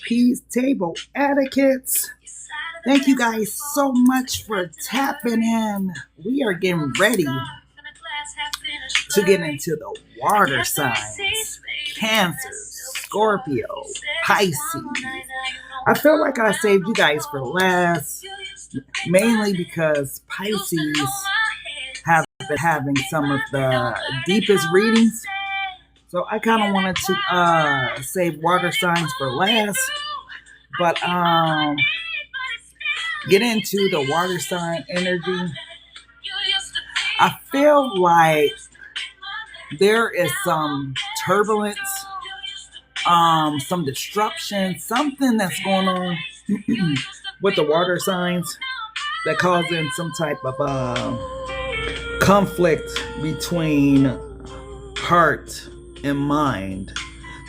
BMHP's table etiquettes. Thank you guys so much for tapping in. We are getting ready to get into the water signs: Cancer, Scorpio, Pisces. I feel like I saved you guys for last, mainly because Pisces have been having some of the deepest readings. So I kind of wanted to save water signs for last, but get into the water sign energy. I feel like there is some turbulence, some disruption, something that's going on with the water signs that causing some type of conflict between heart and mind.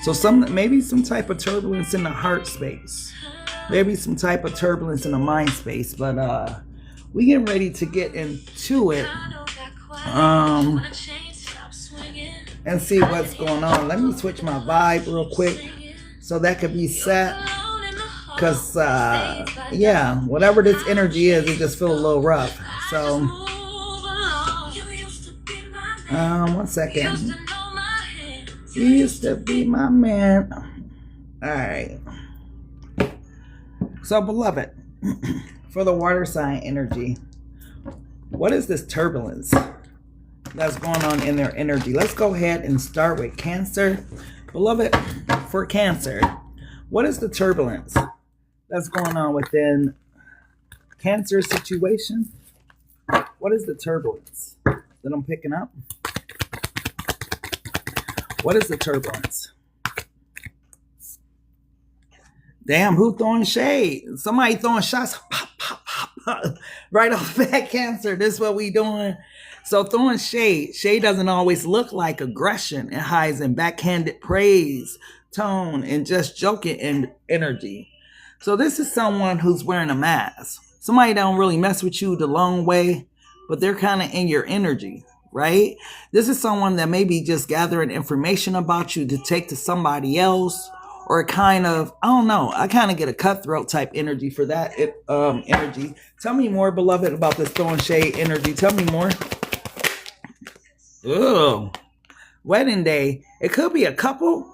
So maybe some type of turbulence in the heart space, maybe some type of turbulence in the mind space, but we getting ready to get into it and see what's going on. Let me switch my vibe real quick so that could be set, because yeah, whatever this energy is, it just feels a little rough. So 1 second. You used to be my man. All right. So, beloved, for the water sign energy, what is this turbulence that's going on in their energy? Let's go ahead and start with Cancer. Beloved, for Cancer, what is the turbulence that's going on within Cancer situation? What is the turbulence that I'm picking up? What is the turbulence? Damn, who throwing shade? Somebody throwing shots. Pop, pop, pop, pop, right off that, Cancer. This is what we doing. So throwing shade. Shade doesn't always look like aggression. It hides in backhanded praise, tone, and just joking energy. So this is someone who's wearing a mask. Somebody that don't really mess with you the long way, but they're kind of in your energy. Right? This is someone that may be just gathering information about you to take to somebody else, or kind of, I don't know, I kind of get a cutthroat type energy for that energy. Tell me more, beloved, about this throwing shade energy. Tell me more. Ugh. Wedding day. It could be a couple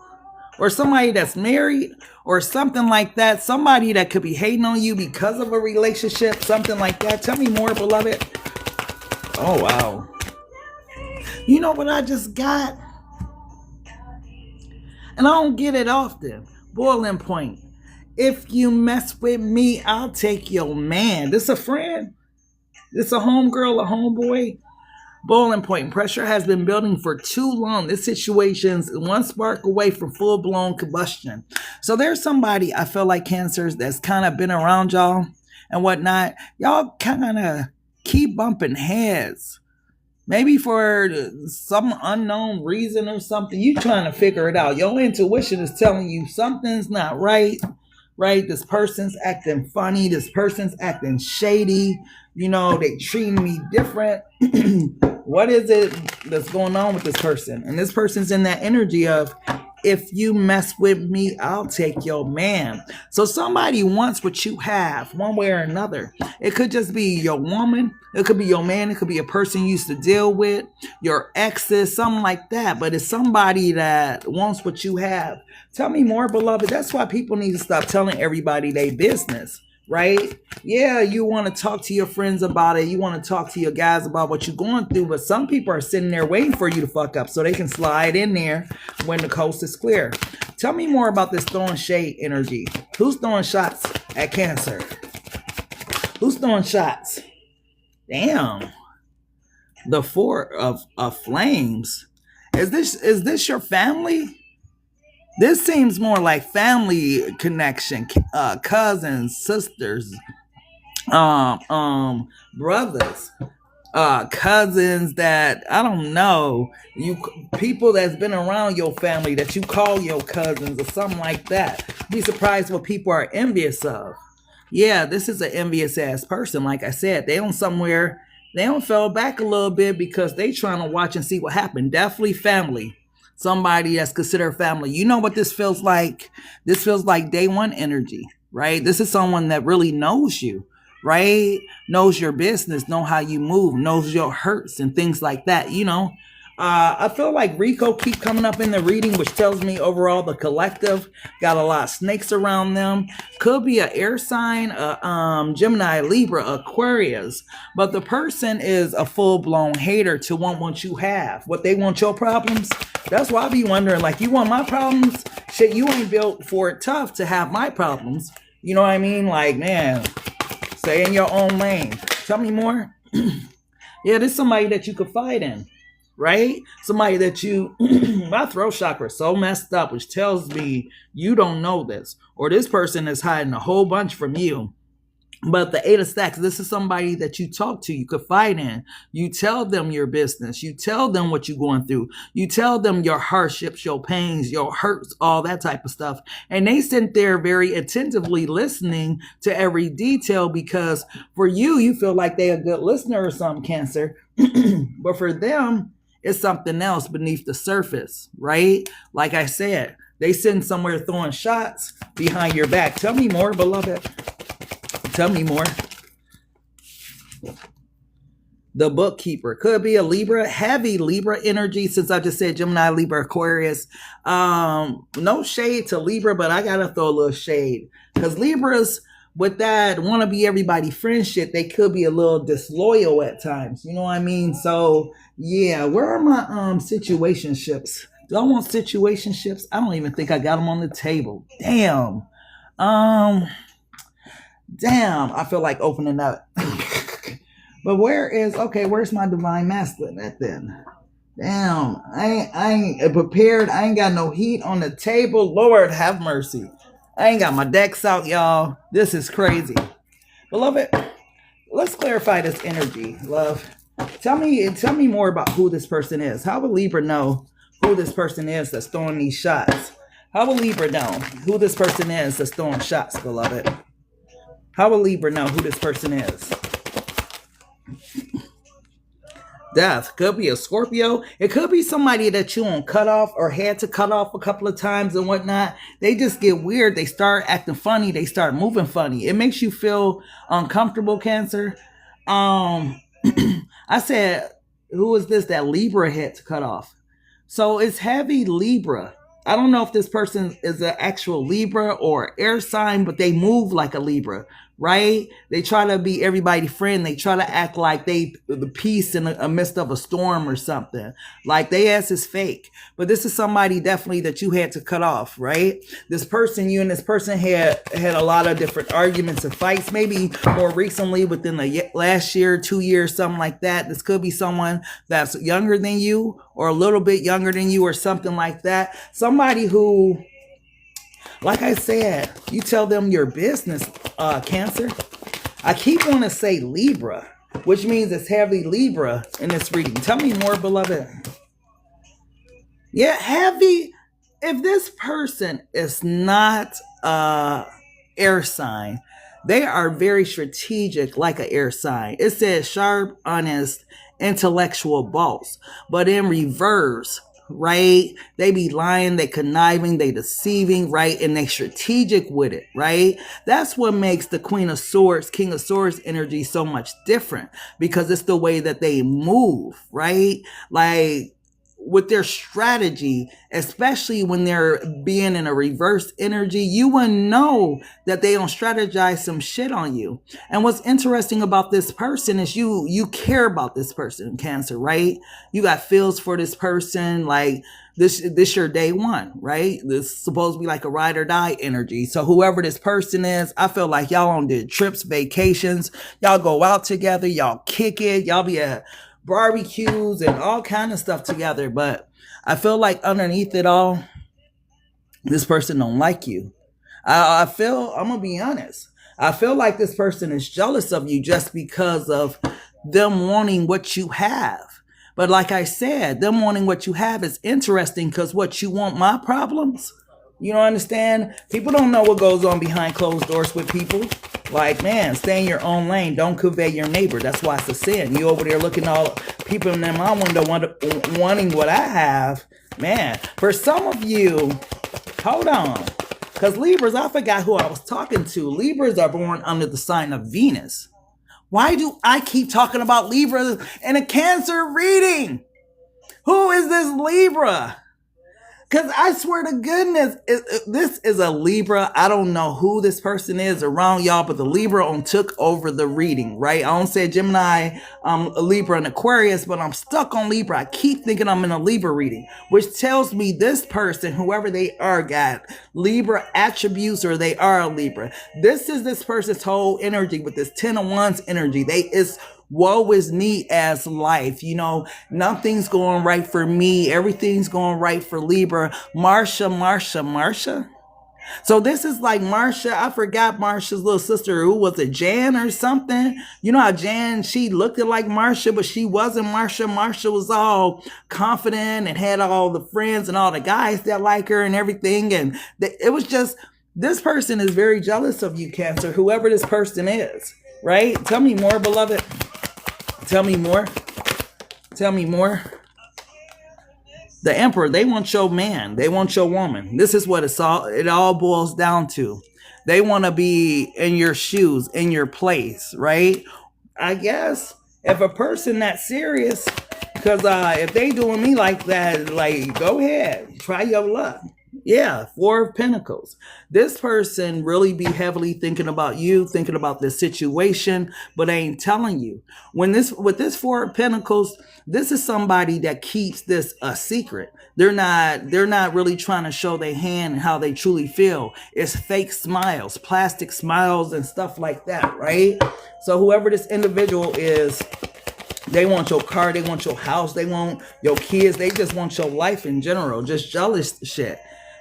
or somebody that's married or something like that. Somebody that could be hating on you because of a relationship, something like that. Tell me more, beloved. Oh, wow. You know what I just got? And I don't get it often. Boiling point. If you mess with me, I'll take your man. This a friend? This a homegirl, a homeboy? Boiling point. Pressure has been building for too long. This situation's one spark away from full-blown combustion. So there's somebody, I feel like, Cancers, that's kind of been around y'all and whatnot. Y'all kind of keep bumping heads. Maybe for some unknown reason or something. You trying to figure it out. Your intuition is telling you something's not right. Right? This person's acting funny. This person's acting shady. You know, they treating me different. What is it that's going on with this person? And this person's in that energy of, if you mess with me, I'll take your man. So somebody wants what you have, one way or another. It could just be your woman. It could be your man. It could be a person you used to deal with, your exes, something like that. But it's somebody that wants what you have. Tell me more, beloved. That's why people need to stop telling everybody their business. Right? Yeah, you want to talk to your friends about it. You want to talk to your guys about what you're going through. But some people are sitting there waiting for you to fuck up so they can slide in there when the coast is clear. Tell me more about this throwing shade energy. Who's throwing shots at Cancer? Who's throwing shots? Damn. The Four of Flames. Is this your family? This seems more like family connection, cousins, sisters, brothers, cousins that, I don't know, people that's been around your family that you call your cousins or something like that. Be surprised what people are envious of. Yeah, this is an envious ass person. Like I said, they don't fell back a little bit because they trying to watch and see what happened. Definitely family. somebody that's considered family. You know what this feels like? This feels like day one energy, right? This is someone that really knows you, right? Knows your business, know how you move, knows your hurts and things like that, you know. I feel like Rico keep coming up in the reading, which tells me overall the collective got a lot of snakes around them. Could be an air sign, Gemini, Libra, Aquarius. But the person is a full-blown hater to want what you have. What they want your problems. That's why I be wondering, like, you want my problems? Shit, you ain't built for it tough to have my problems. You know what I mean? Like, man, stay in your own lane. Tell me more. Yeah, this is somebody that you could fight in. Right? Somebody that you, my throat chakra is so messed up, which tells me you don't know this, or this person is hiding a whole bunch from you. But the 8 of stacks, this is somebody that you talk to, you could fight in. You tell them your business. You tell them what you're going through. You tell them your hardships, your pains, your hurts, all that type of stuff. And they sit there very attentively listening to every detail, because for you, you feel like they're a good listener or something, Cancer. But for them, it's something else beneath the surface, right? Like I said, they sitting somewhere throwing shots behind your back. Tell me more, beloved. Tell me more. The bookkeeper could be a Libra, heavy Libra energy, since I just said Gemini, Libra, Aquarius. No shade to Libra, but I gotta throw a little shade, because Libras, with that wanna be everybody friend shit, they could be a little disloyal at times. You know what I mean? So yeah, where are my situationships? Do I want situationships? I don't even think I got them on the table. Damn. Damn, I feel like opening up. But where's my divine masculine at then? Damn, I ain't prepared. I ain't got no heat on the table. Lord have mercy. I ain't got my decks out, y'all. This is crazy. Beloved, let's clarify this energy, love. Tell me more about who this person is. How will Libra know who this person is that's throwing these shots? How will Libra know who this person is that's throwing shots, beloved? How will Libra know who this person is? Death. Could be a Scorpio. It could be somebody that you on cut off or had to cut off a couple of times and whatnot. They just get weird. They start acting funny. They start moving funny. It makes you feel uncomfortable, Cancer. I said, who is this that Libra had to cut off? So it's heavy Libra. I don't know if this person is an actual Libra or air sign, but they move like a Libra, right? They try to be everybody's friend. They try to act like they the peace in the midst of a storm or something. Like they ass is fake. But this is somebody definitely that you had to cut off, right? This person, you and this person had a lot of different arguments and fights, maybe more recently within the last year, 2 years, something like that. This could be someone that's younger than you or a little bit younger than you or something like that. Somebody who, like I said, you tell them your business, Cancer. I keep wanting to say Libra, which means it's heavy Libra in this reading. Tell me more, beloved. Yeah, heavy. If this person is not air sign, they are very strategic like an air sign. It says sharp, honest, intellectual boss. But in reverse, right? They be lying, they conniving, they deceiving, right? And they strategic with it, right? That's what makes the Queen of Swords, King of Swords energy so much different, because it's the way that they move, right? Like with their strategy, especially when they're being in a reverse energy, you wouldn't know that they don't strategize some shit on you. And what's interesting about this person is you care about this person, Cancer, right? You got feels for this person, like this your day one, right? This is supposed to be like a ride or die energy. So whoever this person is, I feel like y'all on did trips, vacations, y'all go out together, y'all kick it, y'all be at barbecues and all kind of stuff together. But I feel like underneath it all, this person don't like you. I'm gonna be honest, I feel like this person is jealous of you just because of them wanting what you have. But like I said, them wanting what you have is interesting, because what you want, my problems, you don't understand. People don't know what goes on behind closed doors with people. Like, man, stay in your own lane. Don't convey your neighbor. That's why it's a sin. You over there looking all people in my window wanting what I have. Man, for some of you, hold on. Because Libras, I forgot who I was talking to. Libras are born under the sign of Venus. Why do I keep talking about Libras in a Cancer reading? Who is this Libra? Because I swear to goodness, this is a Libra. I don't know who this person is around y'all, but the Libra took over the reading, right? I don't say Gemini, a Libra, and Aquarius, but I'm stuck on Libra. I keep thinking I'm in a Libra reading, which tells me this person, whoever they are, got Libra attributes or they are a Libra. This is this person's whole energy with this 10 of Wands energy. It's woe is me as life. You know, nothing's going right for me. Everything's going right for Libra. Marsha. So this is like Marsha. I forgot Marsha's little sister. Who was it? Jan or something? You know how Jan, she looked like Marsha, but she wasn't Marsha. Marsha was all confident and had all the friends and all the guys that like her and everything. And it was just, this person is very jealous of you, Cancer, whoever this person is, right? Tell me more, beloved. Tell me more. Tell me more. The Emperor, they want your man. They want your woman. This is what it all boils down to. They want to be in your shoes, in your place, right? I guess if a person that serious, because if they doing me like that, like, go ahead, try your luck. Yeah, Four of Pentacles. This person really be heavily thinking about you, thinking about this situation, but ain't telling you. With this Four of Pentacles, this is somebody that keeps this a secret. They're not really trying to show their hand and how they truly feel. It's fake smiles, plastic smiles and stuff like that, right? So whoever this individual is, they want your car, they want your house, they want your kids, they just want your life in general, just jealous shit.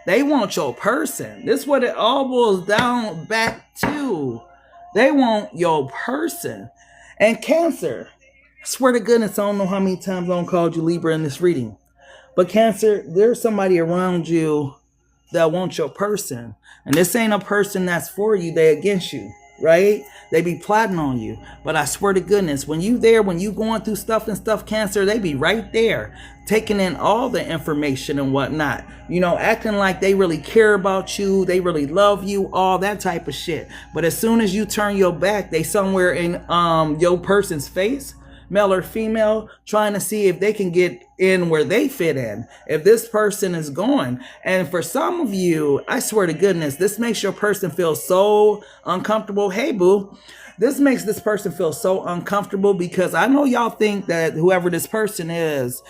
They want your person. This is what it all boils down back to. They want your person. And Cancer, I swear to goodness, I don't know how many times I called you Libra in this reading. But Cancer, there's somebody around you that wants your person. And this ain't a person that's for you, they against you, right? They be plotting on you. But I swear to goodness, when you going through stuff, Cancer, they be right there, taking in all the information and whatnot. You know, acting like they really care about you, they really love you, all that type of shit. But as soon as you turn your back, they somewhere in your person's face, male or female, trying to see if they can get in where they fit in, if this person is going. And for some of you, I swear to goodness, this makes your person feel so uncomfortable. Hey, boo. This makes this person feel so uncomfortable because I know y'all think that whoever this person is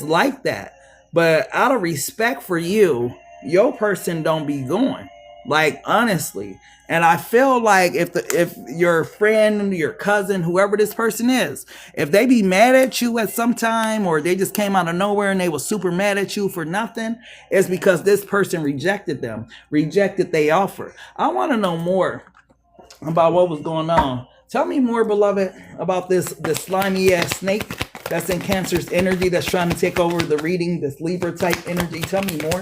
like that. But out of respect for you, your person don't be going. Like, honestly. And I feel like if your friend, your cousin, whoever this person is, if they be mad at you at some time, or they just came out of nowhere and they were super mad at you for nothing, it's because this person rejected them, rejected their offer. I want to know more about what was going on. Tell me more, beloved, about this slimy ass snake that's in Cancer's energy, that's trying to take over the reading, this Libra type energy. Tell me more.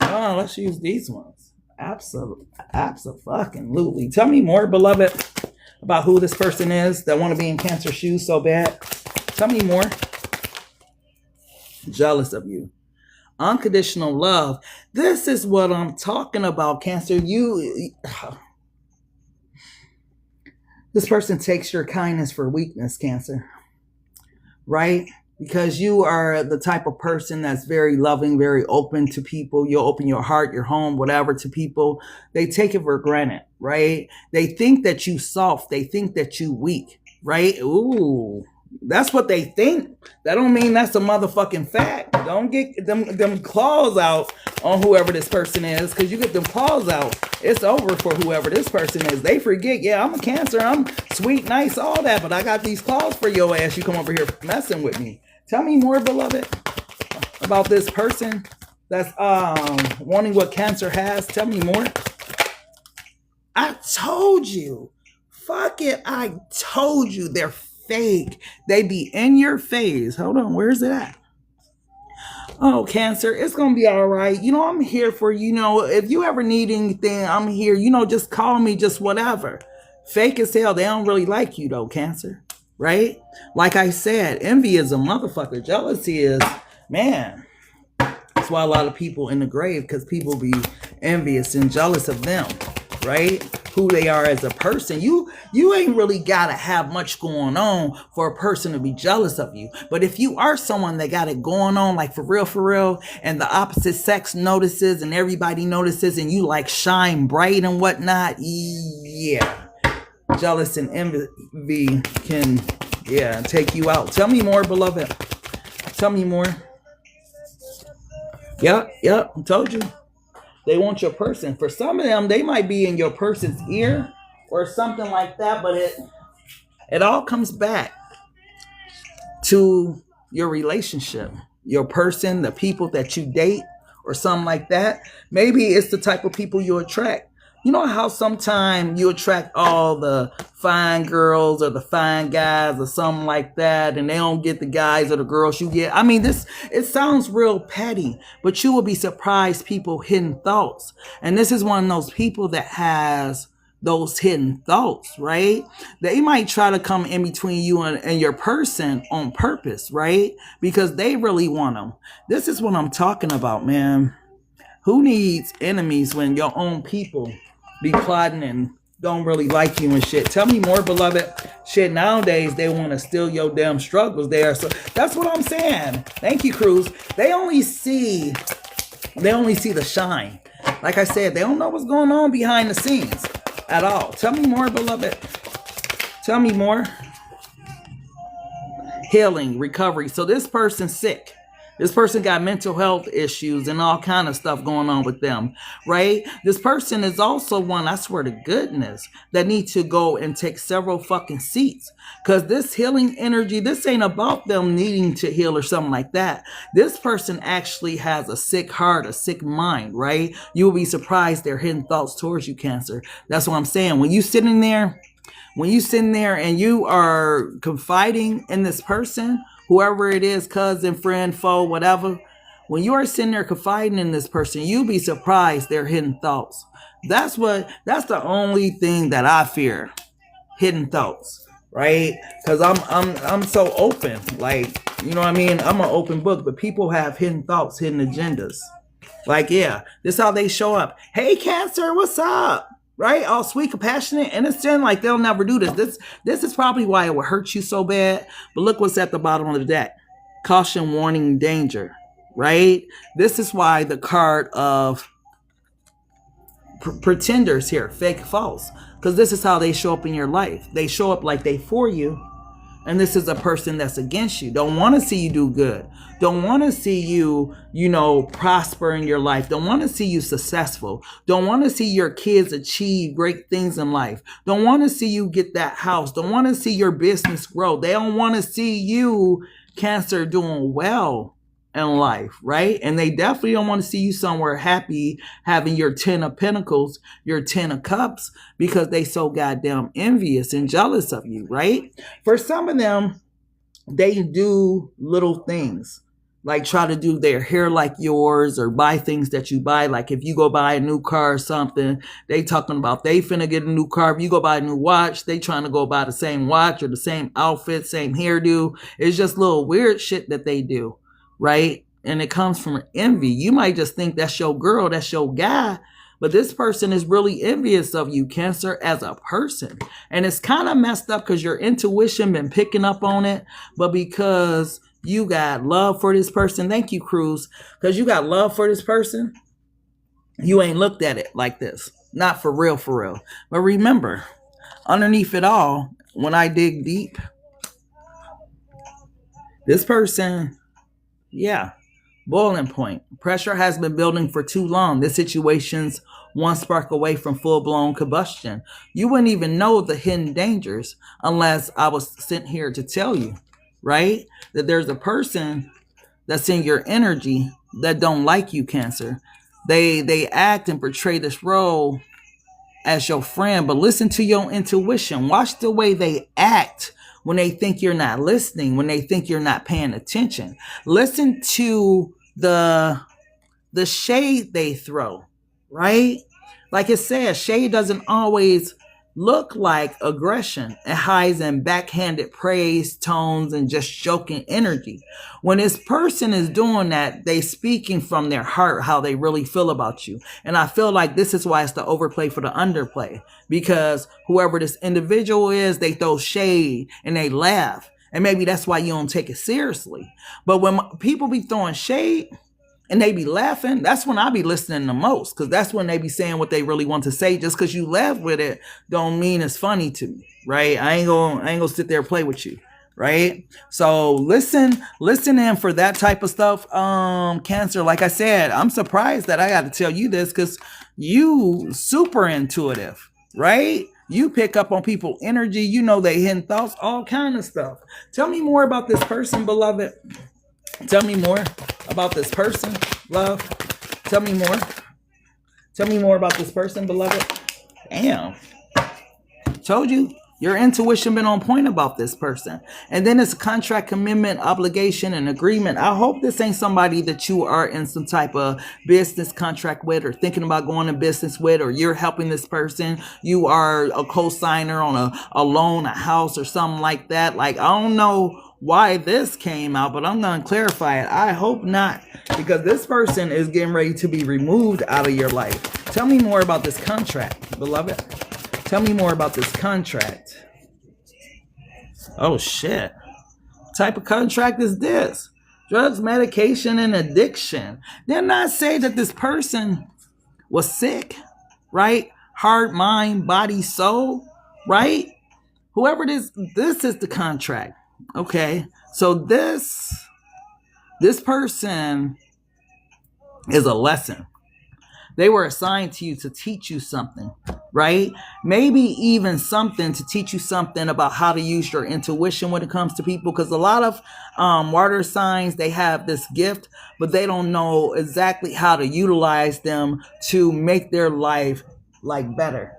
Oh, let's use these ones. Absolutely. Tell me more, beloved, about who this person is that want to be in Cancer's shoes so bad. Tell me more. Jealous of you. Unconditional love. This is what I'm talking about, Cancer. This person takes your kindness for weakness, Cancer. Right? Because you are the type of person that's very loving, very open to people. You'll open your heart, your home, whatever to people. They take it for granted, right? They think that you soft. They think that you weak, right? Ooh, that's what they think. That don't mean that's a motherfucking fact. Don't get them claws out on whoever this person is, because you get them claws out, it's over for whoever this person is. They forget, yeah, I'm a Cancer, I'm sweet, nice, all that, but I got these claws for your ass. You come over here messing with me. Tell me more, beloved, about this person that's wanting what Cancer has. Tell me more. I told you. Fuck it. I told you they're fake. They be in your face. Hold on. Where's it at? Oh, Cancer, it's going to be all right. You know, I'm here for you. You know, if you ever need anything, I'm here. You know, just call me, just whatever. Fake as hell. They don't really like you, though, Cancer. Right? Like I said, envy is a motherfucker. Jealousy is, man, That's why a lot of people in the grave, because people be envious and jealous of them, right? Who they are as a person. You ain't really gotta have much going on for a person to be jealous of you. But if you are someone that got it going on, like for real, and the opposite sex notices and everybody notices and you like shine bright and whatnot, yeah. Jealous and envy can, take you out. Tell me more, beloved. Tell me more. Yep, I told you. They want your person. For some of them, they might be in your person's ear or something like that, but it all comes back to your relationship, your person, the people that you date or something like that. Maybe it's the type of people you attract. You know how sometimes you attract all the fine girls or the fine guys or something like that, and they don't get the guys or the girls you get. I mean, it sounds real petty, but you will be surprised people hidden thoughts. And this is one of those people that has those hidden thoughts, right? They might try to come in between you and your person on purpose, right? Because they really want them. This is what I'm talking about, man. Who needs enemies when your own people be plotting and don't really like you and shit? Tell me more, beloved. Shit, nowadays they want to steal your damn struggles there. So that's what I'm saying. Thank you, Cruz. They only see the shine. Like I said, they don't know what's going on behind the scenes at all. Tell me more, beloved. Tell me more. Healing, recovery. So this person's sick. This person got mental health issues and all kind of stuff going on with them, right? This person is also one, I swear to goodness, that need to go and take several fucking seats. Because this healing energy, this ain't about them needing to heal or something like that. This person actually has a sick heart, a sick mind, right? You'll be surprised their hidden thoughts towards you, Cancer. That's what I'm saying. When you sitting there and you are confiding in this person, whoever it is, cousin, friend, foe, whatever, when you are sitting there confiding in this person, you'll be surprised their hidden thoughts. That's the only thing that I fear. Hidden thoughts, right? Because I'm so open. Like, you know what I mean? I'm an open book, but people have hidden thoughts, hidden agendas. Like, yeah, this is how they show up. Hey, Cancer, what's up? Right? All sweet, compassionate, innocent, like they'll never do this. This is probably why it would hurt you so bad. But look what's at the bottom of the deck. Caution, warning, danger. Right? This is why the card of pretenders here, fake, false. Because this is how they show up in your life. They show up like they for you. And this is a person that's against you. Don't want to see you do good. Don't want to see you, prosper in your life. Don't want to see you successful. Don't want to see your kids achieve great things in life. Don't want to see you get that house. Don't want to see your business grow. They don't want to see you, Cancer, doing well in life, right? And they definitely don't want to see you somewhere happy, having your 10 of Pentacles, your 10 of Cups, because they so goddamn envious and jealous of you, right? For some of them, they do little things, like try to do their hair like yours or buy things that you buy. Like if you go buy a new car or something, they talking about they finna get a new car. If you go buy a new watch, they trying to go buy the same watch or the same outfit, same hairdo. It's just little weird shit that they do. Right? And it comes from envy. You might just think that's your girl, that's your guy, but this person is really envious of you, Cancer, as a person. And it's kind of messed up because your intuition been picking up on it, but because you got love for this person, thank you, Cruz, because you got love for this person, you ain't looked at it like this. Not for real, for real. But remember, underneath it all, when I dig deep, this person, boiling point. Pressure has been building for too long. This situation's one spark away from full-blown combustion. You wouldn't even know the hidden dangers unless I was sent here to tell you, right? That there's a person that's in your energy that don't like you, Cancer. They act and portray this role as your friend, but listen to your intuition. Watch the way they act when they think you're not listening, when they think you're not paying attention. Listen to the shade they throw, right? Like it says, shade doesn't always look like aggression. It hides in backhanded praise, tones, and just joking energy. When this person is doing that, they speaking from their heart how they really feel about you. And I feel like this is why it's the overplay for the underplay. Because whoever this individual is, they throw shade and they laugh. And maybe that's why you don't take it seriously. But when people be throwing shade and they be laughing, that's when I be listening the most. Because that's when they be saying what they really want to say. Just because you laugh with it don't mean it's funny to me, right? I ain't gonna sit there and play with you, right? So listen in for that type of stuff. Cancer, like I said, I'm surprised that I got to tell you this because you super intuitive, right? You pick up on people's energy. You know they hidden thoughts, all kind of stuff. Tell me more about this person, beloved. Tell me more about this person, love. Tell me more. Tell me more about this person, beloved. Damn. Told you. Your intuition been on point about this person. And then it's a contract, commitment, obligation, and agreement. I hope this ain't somebody that you are in some type of business contract with or thinking about going to business with, or you're helping this person. You are a co-signer on a loan, a house, or something like that. Like, I don't know why this came out, but I'm going to clarify it. I hope not, because this person is getting ready to be removed out of your life. Tell me more about this contract, beloved. Tell me more about this contract. Oh, shit. What type of contract is this? Drugs, medication, and addiction. Didn't I say that this person was sick, right? Heart, mind, body, soul, right? Whoever this is the contract. Okay. So this person is a lesson. They were assigned to you to teach you something, right? Maybe even something to teach you something about how to use your intuition when it comes to people. Because a lot of water signs, they have this gift, but they don't know exactly how to utilize them to make their life like better.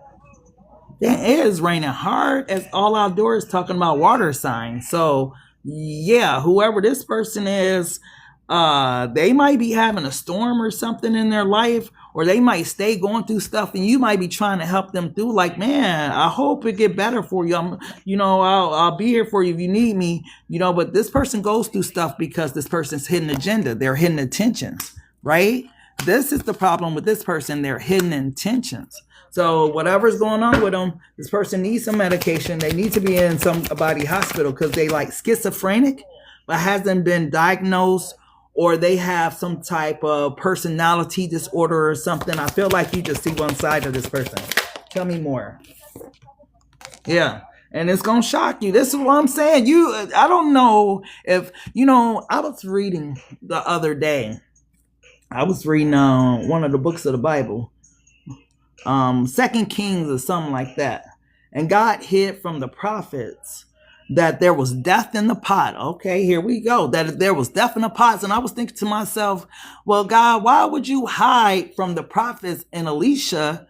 It is raining hard as all outdoors talking about water signs. So yeah, whoever this person is, they might be having a storm or something in their life, or they might stay going through stuff and you might be trying to help them through. Like, man, I hope it get better for you. I'll be here for you if you need me, but this person goes through stuff because this person's hidden agenda, their hidden intentions, right? This is the problem with this person, their hidden intentions. So whatever's going on with them, this person needs some medication. They need to be in somebody hospital because they like schizophrenic, but hasn't been diagnosed, or they have some type of personality disorder or something. I feel like you just see one side of this person. Tell me more. Yeah. And it's going to shock you. This is what I'm saying. I don't know if, I was reading the other day. I was reading one of the books of the Bible. 2 Kings or something like that. And God hid from the prophets that there was death in the pot. Okay, here we go. That there was death in the pots. And I was thinking to myself, well, God, why would you hide from the prophets and Elisha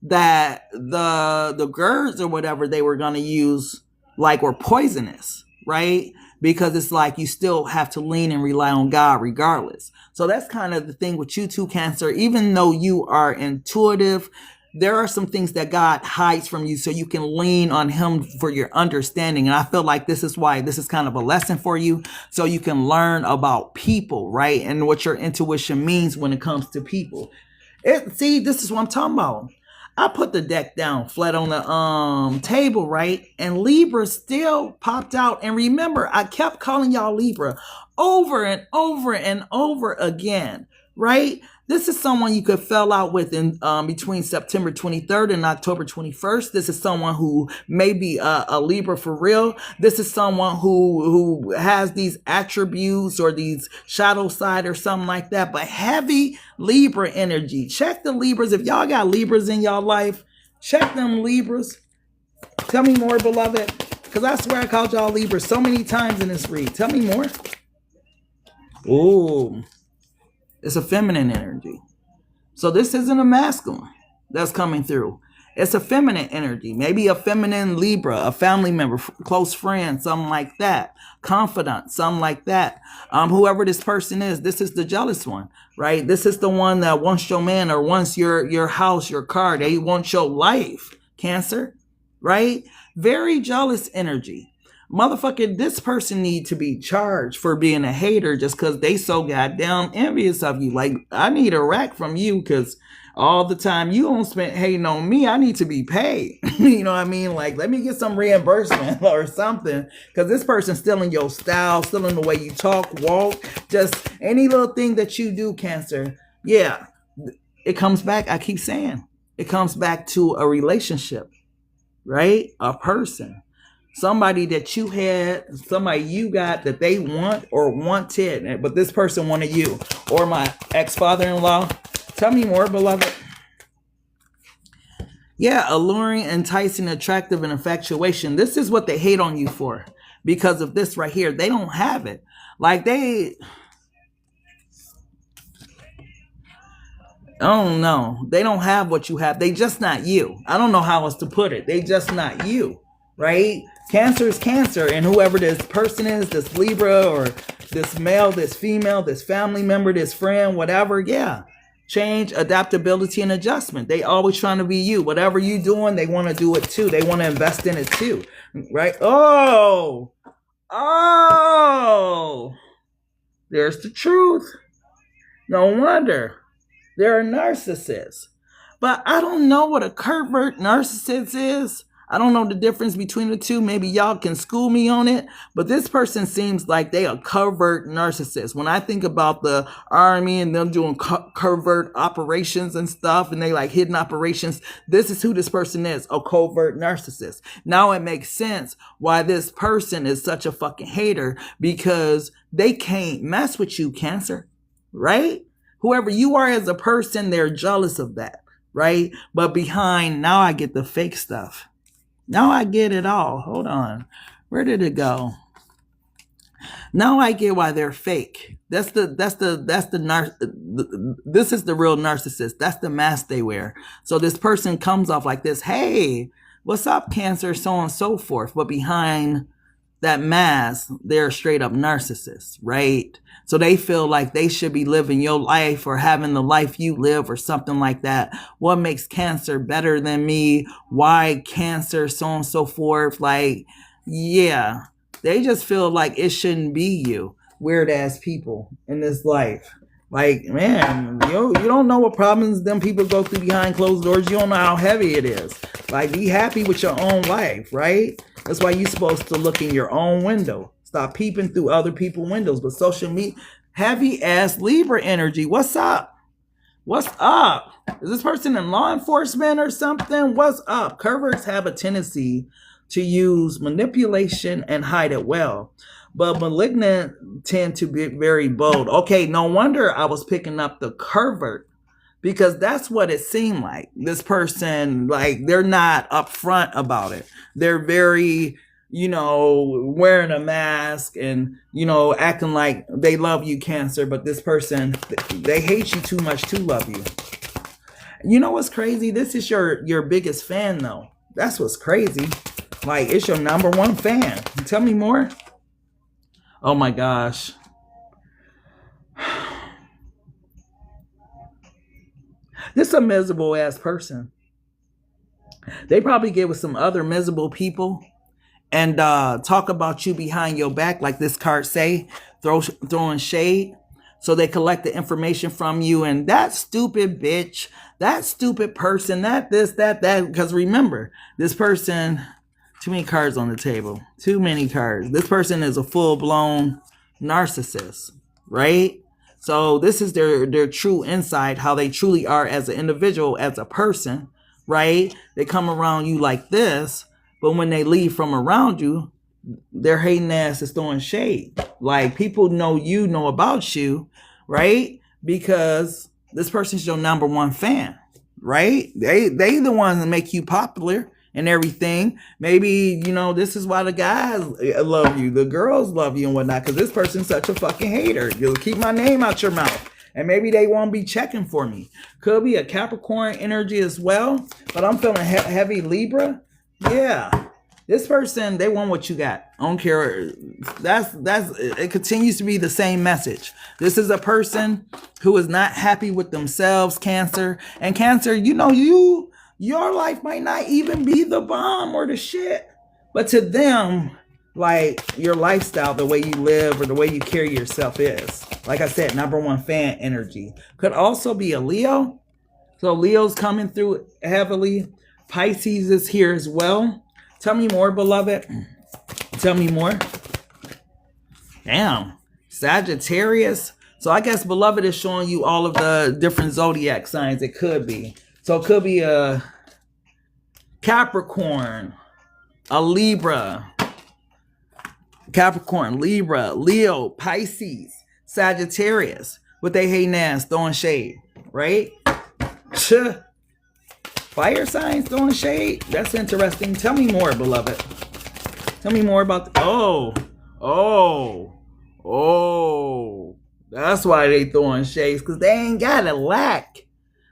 that the GUYZ or whatever they were going to use were poisonous, right? Because it's like you still have to lean and rely on God regardless. So that's kind of the thing with you too, Cancer. Even though you are intuitive, there are some things that God hides from you so you can lean on him for your understanding. And I feel like this is why this is kind of a lesson for you, so you can learn about people, right? And what your intuition means when it comes to people. See, this is what I'm talking about. I put the deck down flat on the table, right? And Libra still popped out. And remember, I kept calling y'all Libra over and over and over again, right? This is someone you could fell out with in between September 23rd and October 21st. This is someone who may be a Libra for real. This is someone who has these attributes or these shadow side or something like that. But heavy Libra energy. Check the Libras. If y'all got Libras in y'all life, check them Libras. Tell me more, beloved. Because I swear I called y'all Libras so many times in this read. Tell me more. Ooh. It's a feminine energy. So this isn't a masculine that's coming through. It's a feminine energy. Maybe a feminine Libra, a family member, close friend, something like that. Confidant, something like that. Whoever this person is, this is the jealous one, right? This is the one that wants your man or wants your house, your car. They want your life, Cancer. right? Very jealous energy. Motherfucker, this person need to be charged for being a hater just because they so goddamn envious of you. Like, I need a rack from you because all the time you don't spend hating on me. I need to be paid. You know what I mean? Like, let me get some reimbursement or something, because this person's stealing your style, stealing the way you talk, walk, just any little thing that you do, Cancer. Yeah, it comes back. I keep saying it comes back to a relationship, right? A person. Somebody that you had, somebody you got that they want or wanted, but this person wanted you. Or my ex-father-in-law. Tell me more, beloved. Yeah, alluring, enticing, attractive, and infatuation. This is what they hate on you for. Because of this right here. They don't have it. Like I don't know. They don't have what you have. They just not you. I don't know how else to put it. They just not you. Right? Cancer is Cancer, and whoever this person is, this Libra or this male, this female, this family member, this friend, whatever, yeah. Change, adaptability, and adjustment. They always trying to be you. Whatever you doing, they want to do it too. They want to invest in it too. Right? Oh, there's the truth. No wonder. They're a narcissist. But I don't know what a covert narcissist is. I don't know the difference between the two. Maybe y'all can school me on it. But this person seems like they are covert narcissists. When I think about the army and them doing covert operations and stuff, and they like hidden operations, this is who this person is, a covert narcissist. Now it makes sense why this person is such a fucking hater, because they can't mess with you, Cancer, right? Whoever you are as a person, they're jealous of that, right? But behind, now I get the fake stuff. Now I get it all. Hold on. Where did it go? Now I get why they're fake. This is the real narcissist. That's the mask they wear. So this person comes off like this. Hey, what's up, Cancer? So on and so forth. But behind that mask, they're straight up narcissists, right? So they feel like they should be living your life or having the life you live or something like that. What makes Cancer better than me? Why Cancer? So on and so forth. Like, yeah, they just feel like it shouldn't be you. Weird ass people in this life. Like, man, you don't know what problems them people go through behind closed doors. You don't know how heavy it is. Like, be happy with your own life, right? That's why you're supposed to look in your own window. Stop peeping through other people's windows. But social media, heavy ass Libra energy. What's up? What's up? Is this person in law enforcement or something? What's up? Coverts have a tendency to use manipulation and hide it well. But malignant tend to be very bold. Okay, no wonder I was picking up the covert, because that's what it seemed like. This person, like, they're not upfront about it. They're very, wearing a mask and, acting like they love you, Cancer. But this person, they hate you too much to love you. You know what's crazy? This is your biggest fan, though. That's what's crazy. Like, it's your number one fan. Tell me more. Oh my gosh. This is a miserable ass person. They probably get with some other miserable people and talk about you behind your back, like this card say, throwing shade. So they collect the information from you, and that stupid bitch, that stupid person, that this, that. Because remember, this person, too many cards on the table. Too many cards. This person is a full-blown narcissist, right? So this is their true insight, how they truly are as an individual, as a person, right? They come around you like this, but when they leave from around you, their hating ass is throwing shade. Like, people know about you, right? Because this person's your number one fan, right? They the ones that make you popular and everything. Maybe, this is why the guys love you, the girls love you and whatnot, because this person's such a fucking hater. You'll keep my name out your mouth. And maybe they won't be checking for me. Could be a Capricorn energy as well. But I'm feeling heavy Libra. Yeah. This person, they want what you got. I don't care. It continues to be the same message. This is a person who is not happy with themselves, Cancer. And Cancer, you your life might not even be the bomb or the shit. But to them, like your lifestyle, the way you live or the way you carry yourself is. Like I said, number one fan energy. Could also be a Leo. So Leo's coming through heavily. Pisces is here as well. Tell me more, beloved. Tell me more. Damn. Sagittarius. So I guess beloved is showing you all of the different zodiac signs it could be. So it could be a Capricorn, a Libra, Capricorn, Libra, Leo, Pisces, Sagittarius, with they hating ass throwing shade, right? Fire signs throwing shade. That's interesting. Tell me more, beloved. Tell me more about that's why they throwing shades, because they ain't got a lack,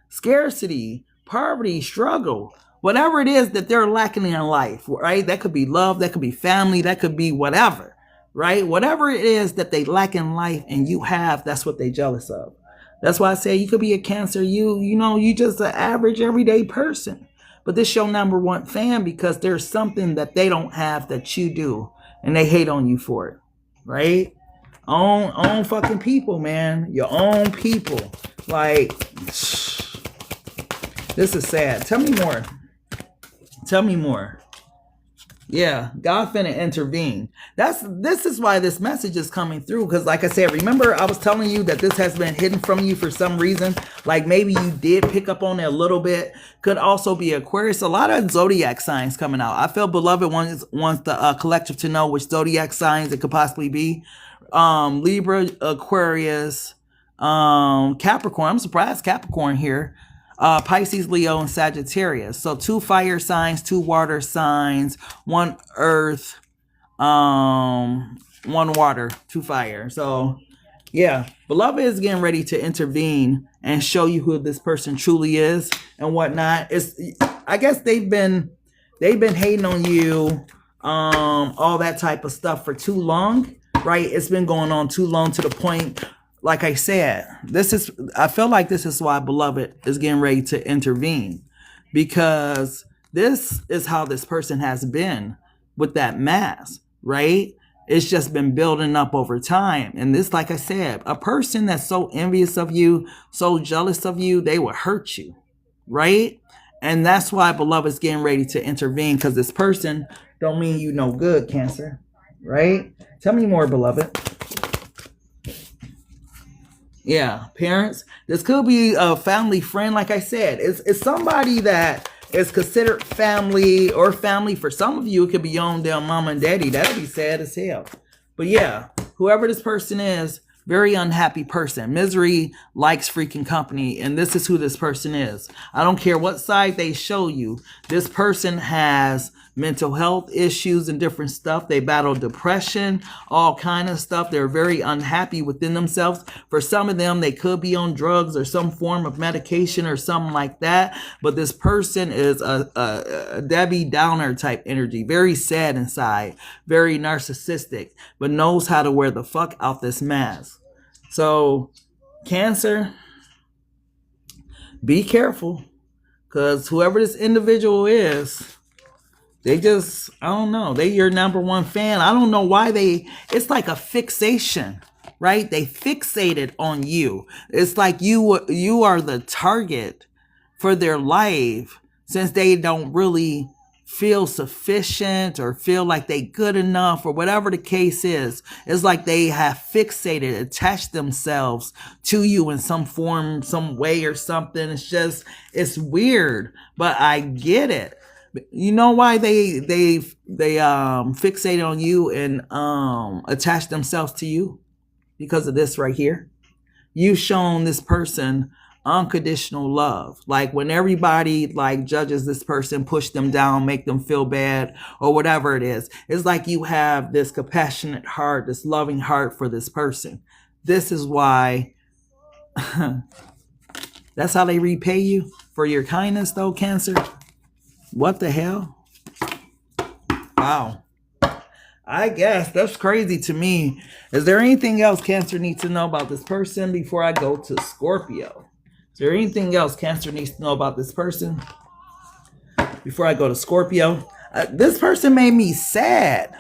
scarcity, poverty, struggle, whatever it is that they're lacking in life, right? That could be love, that could be family, that could be whatever, right? Whatever it is that they lack in life and you have, that's what they jealous of. That's why I say you could be a Cancer. You just an average everyday person, but this your number one fan because there's something that they don't have that you do, and they hate on you for it, right? Own fucking people, man. Your own people. Like, this is sad. Tell me more. Tell me more. Yeah, God finna intervene. This is why this message is coming through. Because like I said, remember I was telling you that this has been hidden from you for some reason. Like maybe you did pick up on it a little bit. Could also be Aquarius. A lot of zodiac signs coming out. I feel beloved wants the collective to know which zodiac signs it could possibly be. Libra, Aquarius, Capricorn. I'm surprised Capricorn here. Pisces, Leo, and Sagittarius. So 2 fire signs, 2 water signs, 1 earth, 1 water, 2 fire. So yeah, beloved is getting ready to intervene and show you who this person truly is and whatnot. I guess they've been hating on you, all that type of stuff for too long, right? It's been going on too long to the point. Like I said, I feel like this is why beloved is getting ready to intervene, because this is how this person has been with that mask, right? It's just been building up over time. And this, like I said, a person that's so envious of you, so jealous of you, they will hurt you, right? And that's why beloved is getting ready to intervene, because this person don't mean you no good, Cancer, right? Tell me more, beloved. Yeah, parents. This could be a family friend. Like I said, it's somebody that is considered family, or family for some of you. It could be your own damn mama and daddy. That'd be sad as hell. But yeah, whoever this person is, very unhappy person. Misery likes freaking company. And this is who this person is. I don't care what side they show you. This person has mental health issues and different stuff. They battle depression, all kind of stuff. They're very unhappy within themselves. For some of them, they could be on drugs or some form of medication or something like that. But this person is a Debbie Downer type energy. Very sad inside. Very narcissistic. But knows how to wear the fuck out this mask. So, Cancer, be careful. Because whoever this individual is, they just, I don't know. They your number one fan. I don't know why it's like a fixation, right? They fixated on you. It's like you are the target for their life, since they don't really feel sufficient or feel like they good enough or whatever the case is. It's like they have fixated, attached themselves to you in some form, some way or something. It's weird, but I get it. You know why they fixate on you and attach themselves to you? Because of this right here. You've shown this person unconditional love. Like when everybody like judges this person, push them down, make them feel bad or whatever it is, it's like you have this compassionate heart, this loving heart for this person. This is why that's how they repay you for your kindness though, Cancer. What the hell? Wow. I guess that's crazy to me. Is there anything else Cancer needs to know about this person before I go to Scorpio? Is there anything else Cancer needs to know about this person? before I go to Scorpio. This person made me sad.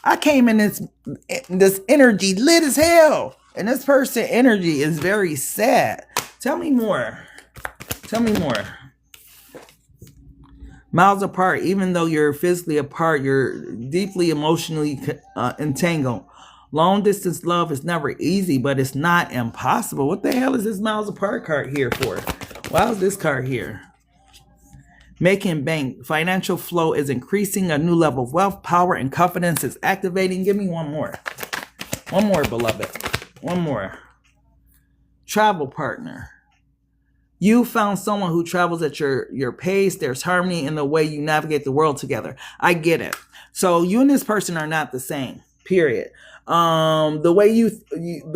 I came in this energy lit as hell. And this person energy is very sad. Tell me more. Tell me more. Miles apart, even though you're physically apart, you're deeply emotionally entangled. Long distance love is never easy, but it's not impossible. What the hell is this miles apart card here for? Why is this card here? Making bank. Financial flow is increasing. A new level of wealth, power, and confidence is activating. Give me one more. One more, beloved. One more. Travel partner. You found someone who travels at your pace. There's harmony in the way you navigate the world together. I get it. So you and this person are not the same. Period. The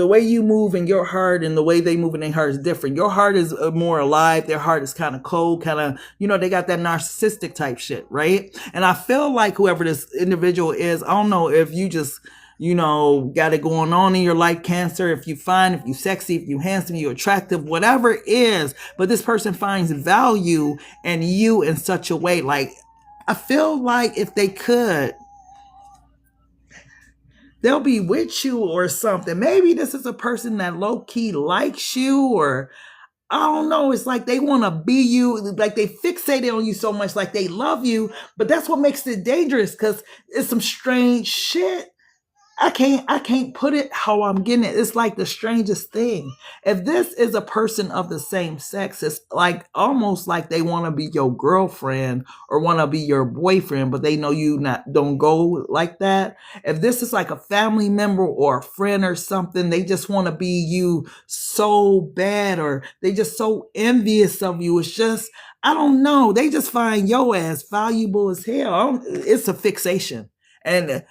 way you move in your heart and the way they move in their heart is different. Your heart is more alive. Their heart is kind of cold, kind of, they got that narcissistic type shit, right? And I feel like whoever this individual is, I don't know if you just, got it going on in your life, Cancer, if you fine, if you sexy, if you handsome, you attractive, whatever it is, but this person finds value in you in such a way. Like, I feel like if they could, they'll be with you or something. Maybe this is a person that low-key likes you, or I don't know. It's like they want to be you. Like they fixated on you so much, like they love you. But that's what makes it dangerous, because it's some strange shit. I can't put it how I'm getting it. It's like the strangest thing. If this is a person of the same sex, it's like almost like they want to be your girlfriend or want to be your boyfriend, but they know you don't go like that. If this is like a family member or a friend or something, they just want to be you so bad, or they just so envious of you. It's just, I don't know. They just find your ass valuable as hell. It's a fixation. And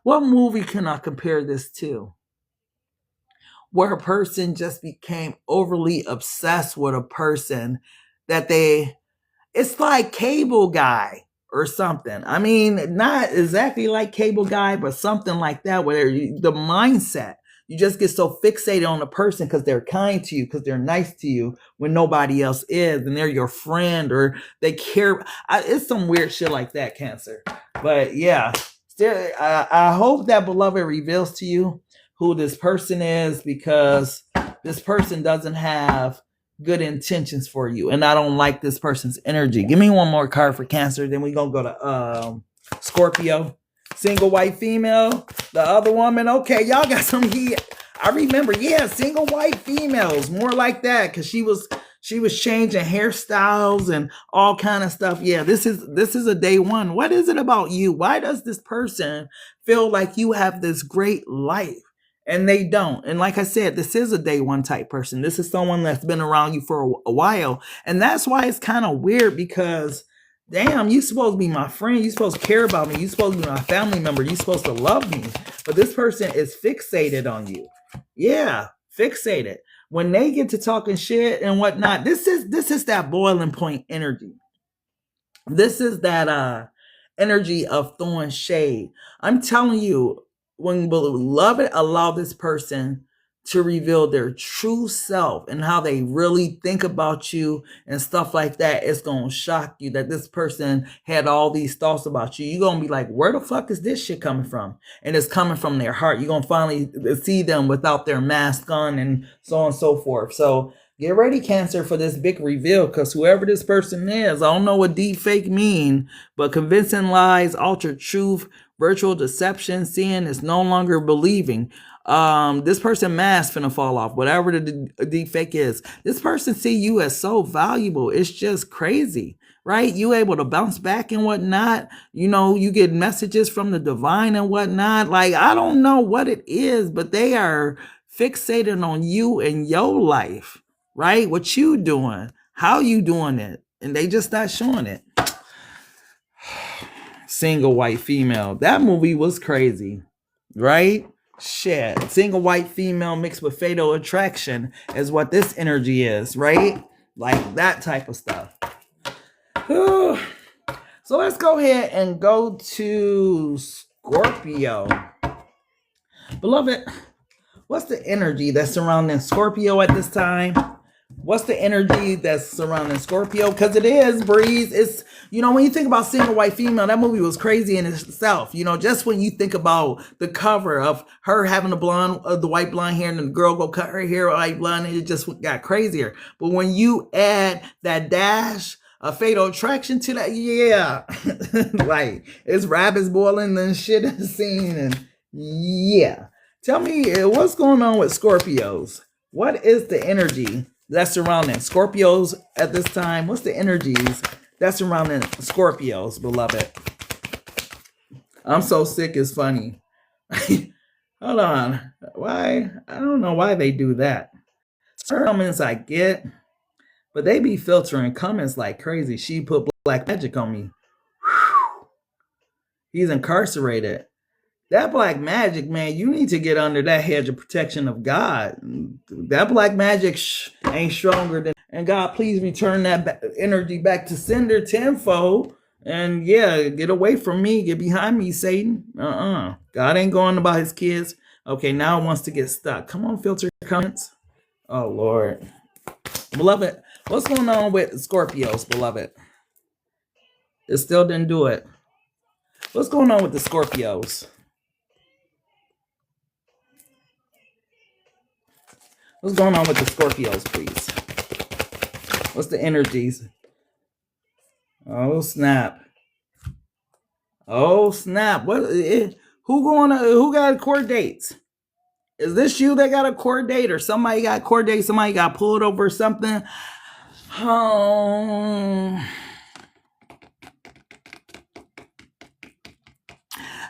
what movie can I compare this to? Where a person just became overly obsessed with a person that it's like Cable Guy or something. I mean, not exactly like Cable Guy, but something like that, where the mindset, you just get so fixated on a person because they're kind to you, because they're nice to you when nobody else is, and they're your friend, or they care. It's some weird shit like that, Cancer. But yeah. I hope that, beloved, reveals to you who this person is, because this person doesn't have good intentions for you, and I don't like this person's energy. Give me one more card for Cancer, then we're gonna go to Scorpio. Single white female, the other woman. Okay, y'all got some heat. I remember, yeah, single white females, more like that, because she was changing hairstyles and all kind of stuff. Yeah, this is a day one. What is it about you? Why does this person feel like you have this great life and they don't? And like I said, this is a day one type person. This is someone that's been around you for a while. And that's why it's kind of weird, because damn, you supposed to be my friend. You supposed to care about me. You supposed to be my family member. You supposed to love me. But this person is fixated on you. Yeah, fixated. When they get to talking shit and whatnot, this is that boiling point energy. This is that energy of throwing shade. I'm telling you, when beloved allow this person to reveal their true self and how they really think about you and stuff like that, it's going to shock you that this person had all these thoughts about you. You're going to be like, where the fuck is this shit coming from? And it's coming from their heart. You're going to finally see them without their mask on and so on and so forth. So get ready, Cancer, for this big reveal, because whoever this person is, I don't know what deep fake mean, but convincing lies, altered truth, virtual deception, seeing is no longer believing. This person mask finna fall off, whatever the deep fake is. This person see you as so valuable. It's just crazy, right? You able to bounce back and whatnot. You get messages from the divine and whatnot. Like, I don't know what it is, but they are fixated on you and your life, right? What you doing, how you doing it, and they just not showing it. Single white female. That movie was crazy, right? Shit. Single white female mixed with fatal attraction is what this energy is, right? Like that type of stuff. So let's go ahead and go to Scorpio. Beloved, what's the energy that's surrounding Scorpio at this time? What's the energy that's surrounding Scorpio? Because it is, Breeze. It's, you know, when you think about Seeing a White Female, that movie was crazy in itself. You know, just when you think about the cover of her having the white blonde hair, and the girl go cut her hair white blonde, and it just got crazier. But when you add that dash of Fatal Attraction to that, yeah, like it's rabbits boiling and shit in the scene, and yeah. Tell me, what's going on with Scorpios? What is the energy that's surrounding Scorpios at this time? What's the energies that's surrounding Scorpios, beloved? I'm so sick, it's funny. Hold on. Why? I don't know why they do that. Certain comments I get, but they be filtering comments like crazy. She put black magic on me. Whew. He's incarcerated. That black magic, man, you need to get under that hedge of protection of God. That black magic ain't stronger than... And God, please return that energy back to sender tenfold. And yeah, get away from me. Get behind me, Satan. God ain't going about his kids. Okay, now it wants to get stuck. Come on, filter comments. Oh, Lord. Beloved, what's going on with Scorpios, beloved? It still didn't do it. What's going on with the Scorpios? What's going on with the Scorpios, please? What's the energies? Oh, snap. Oh, snap. Who got court dates? Is this you that got a court date, or somebody got court date? Somebody got pulled over or something?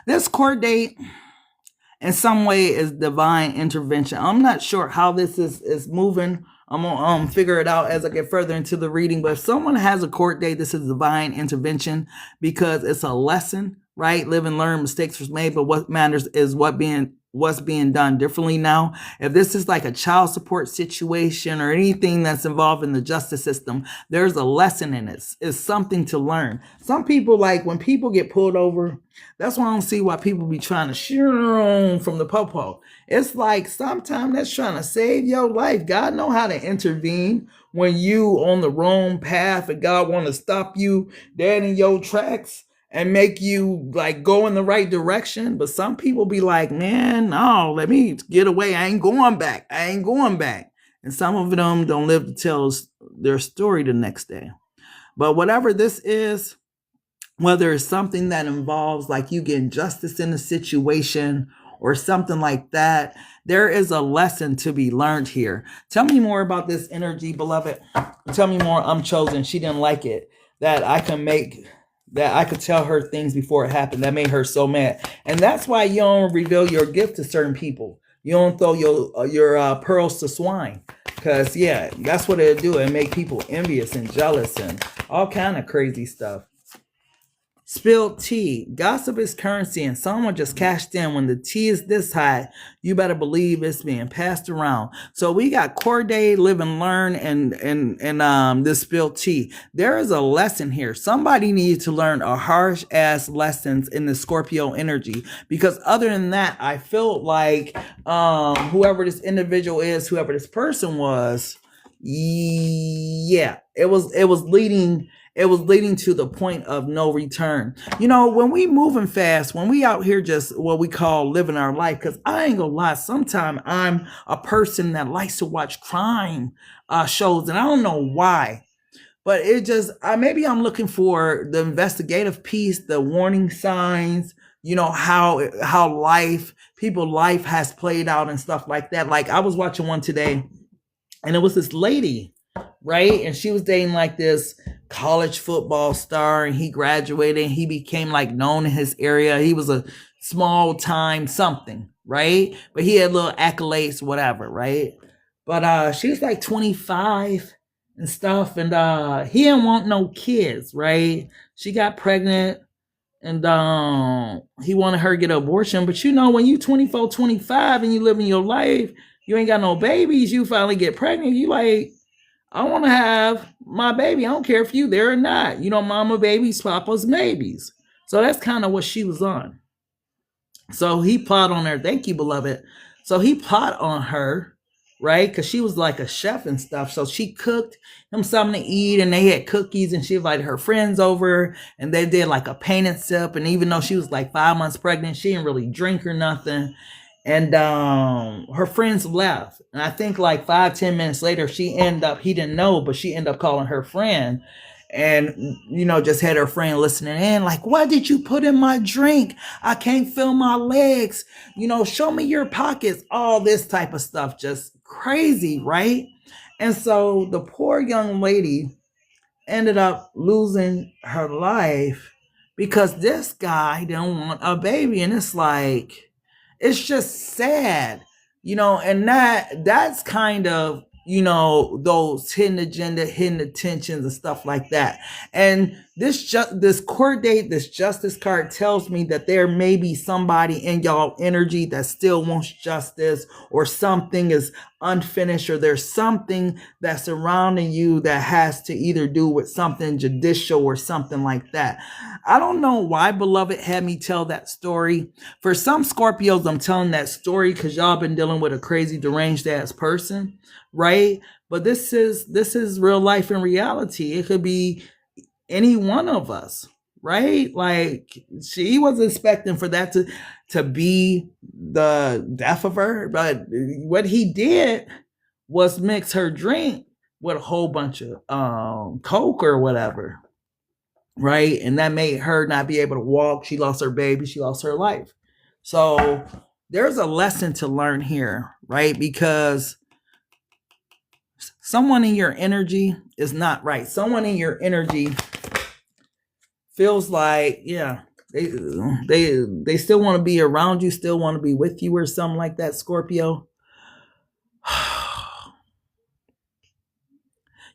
This court date in some way is divine intervention. I'm not sure how this is moving. I'm gonna figure it out as I get further into the reading. But if someone has a court date, this is divine intervention, because it's a lesson, right? Live and learn. Mistakes was made, but what matters is what's being done differently now. If this is like a child support situation or anything that's involved in the justice system, there's a lesson in it. It's something to learn. Some people, like when people get pulled over, that's why I don't see why people be trying to shoot from the popo. It's like sometimes that's trying to save your life. God know how to intervene when you on the wrong path, and God want to stop you dead in your tracks and make you like go in the right direction. But some people be like, man, no, let me get away. I ain't going back. I ain't going back. And some of them don't live to tell their story the next day. But whatever this is, whether it's something that involves like you getting justice in a situation or something like that, there is a lesson to be learned here. Tell me more about this energy, beloved. Tell me more. I'm chosen. She didn't like it. That I could tell her things before it happened. That made her so mad. And that's why you don't reveal your gift to certain people. You don't throw your pearls to swine. Because, yeah, that's what it'll do. It'll make people envious and jealous and all kind of crazy stuff. Spilled tea. Gossip is currency, and someone just cashed in. When the tea is this high, you better believe it's being passed around. So we got Corday, Live and Learn, and this spilled tea. There is a lesson here. Somebody needs to learn a harsh ass lessons in the Scorpio energy, because other than that, I feel like whoever this individual is, whoever this person was, yeah, it was leading. It was leading to the point of no return. You know, when we moving fast, when we out here just what we call living our life, because I ain't gonna lie, sometimes I'm a person that likes to watch crime shows, and I don't know why, but it just, maybe I'm looking for the investigative piece, the warning signs, you know, how people's life has played out and stuff like that. Like I was watching one today, and it was this lady, right? And she was dating like this college football star, and he graduated and he became like known in his area. He was a small time something, right? But he had little accolades, whatever, right? But she was like 25 and stuff, and he didn't want no kids, right? She got pregnant, and he wanted her to get an abortion. But you know, when you 24, 25 and you living your life, you ain't got no babies, you finally get pregnant, you like, I want to have my baby. I don't care if you there or not. You know, mama babies, papa's babies. So that's kind of what she was on. So he plot on her. Thank you, beloved. So he plot on her, right? Because she was like a chef and stuff. So she cooked him something to eat, and they had cookies, and she invited her friends over, and they did like a paint and sip. And even though she was like 5 months pregnant, she didn't really drink or nothing. And her friends left. And I think like 5-10 minutes later, he didn't know, but she ended up calling her friend. And, just had her friend listening in, like, what did you put in my drink? I can't feel my legs. Show me your pockets. All this type of stuff. Just crazy, right? And so the poor young lady ended up losing her life because this guy didn't want a baby. And it's like, it's just sad, and that's kind of, those hidden agenda, hidden intentions and stuff like that. And this court date, this justice card tells me that there may be somebody in y'all energy that still wants justice, or something is unfinished, or there's something that's surrounding you that has to either do with something judicial or something like that. I don't know why Beloved had me tell that story. For some Scorpios, I'm telling that story because y'all been dealing with a crazy deranged ass person, right? But this is real life and reality. It could be any one of us, right? Like, she was expecting for that to be the death of her, but what he did was mix her drink with a whole bunch of Coke or whatever, right? And that made her not be able to walk. She lost her baby. She lost her life. So there's a lesson to learn here, right? Because someone in your energy is not right. Someone in your energy feels like, yeah, they still want to be around you, still want to be with you or something like that, Scorpio.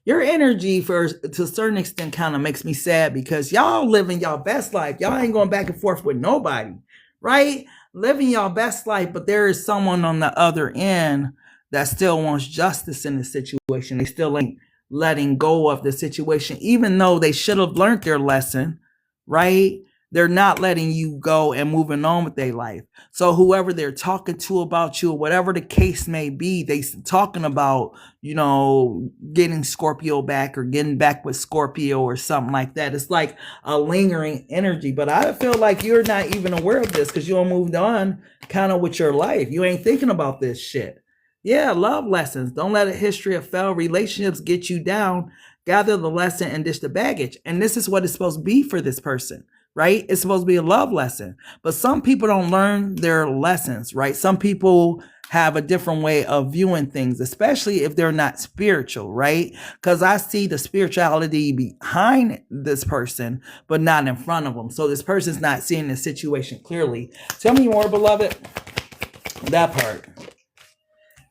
Your energy, to a certain extent, kind of makes me sad because y'all living y'all best life. Y'all ain't going back and forth with nobody, right? Living y'all best life, but there is someone on the other end that still wants justice in the situation. They still ain't letting go of the situation, even though they should have learned their lesson, right? They're not letting you go and moving on with their life. So whoever they're talking to about you, or whatever the case may be, they talking about, getting Scorpio back or getting back with Scorpio or something like that. It's like a lingering energy. But I feel like you're not even aware of this because you don't moved on kind of with your life. You ain't thinking about this shit. Yeah, love lessons. Don't let a history of failed relationships get you down. Gather the lesson and dish the baggage. And this is what it's supposed to be for this person, right? It's supposed to be a love lesson. But some people don't learn their lessons, right? Some people have a different way of viewing things, especially if they're not spiritual, right? Because I see the spirituality behind this person, but not in front of them. So this person's not seeing the situation clearly. Tell me more, Beloved. That part.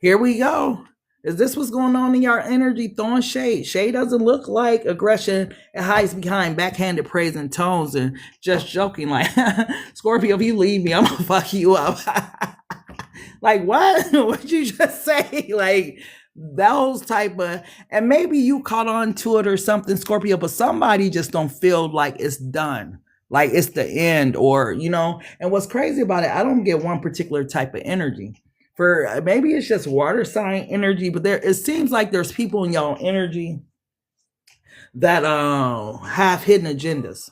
Here we go. Is this what's going on in your energy? Throwing shade. Shade doesn't look like aggression. It hides behind backhanded praise and tones and just joking like, Scorpio, if you leave me, I'm going to fuck you up. Like, what? What'd you just say? Like, those type of, and maybe you caught on to it or something, Scorpio, but somebody just don't feel like it's done. Like it's the end, or, and what's crazy about it, I don't get one particular type of energy. For maybe it's just water sign energy, but it seems like there's people in y'all energy that have hidden agendas,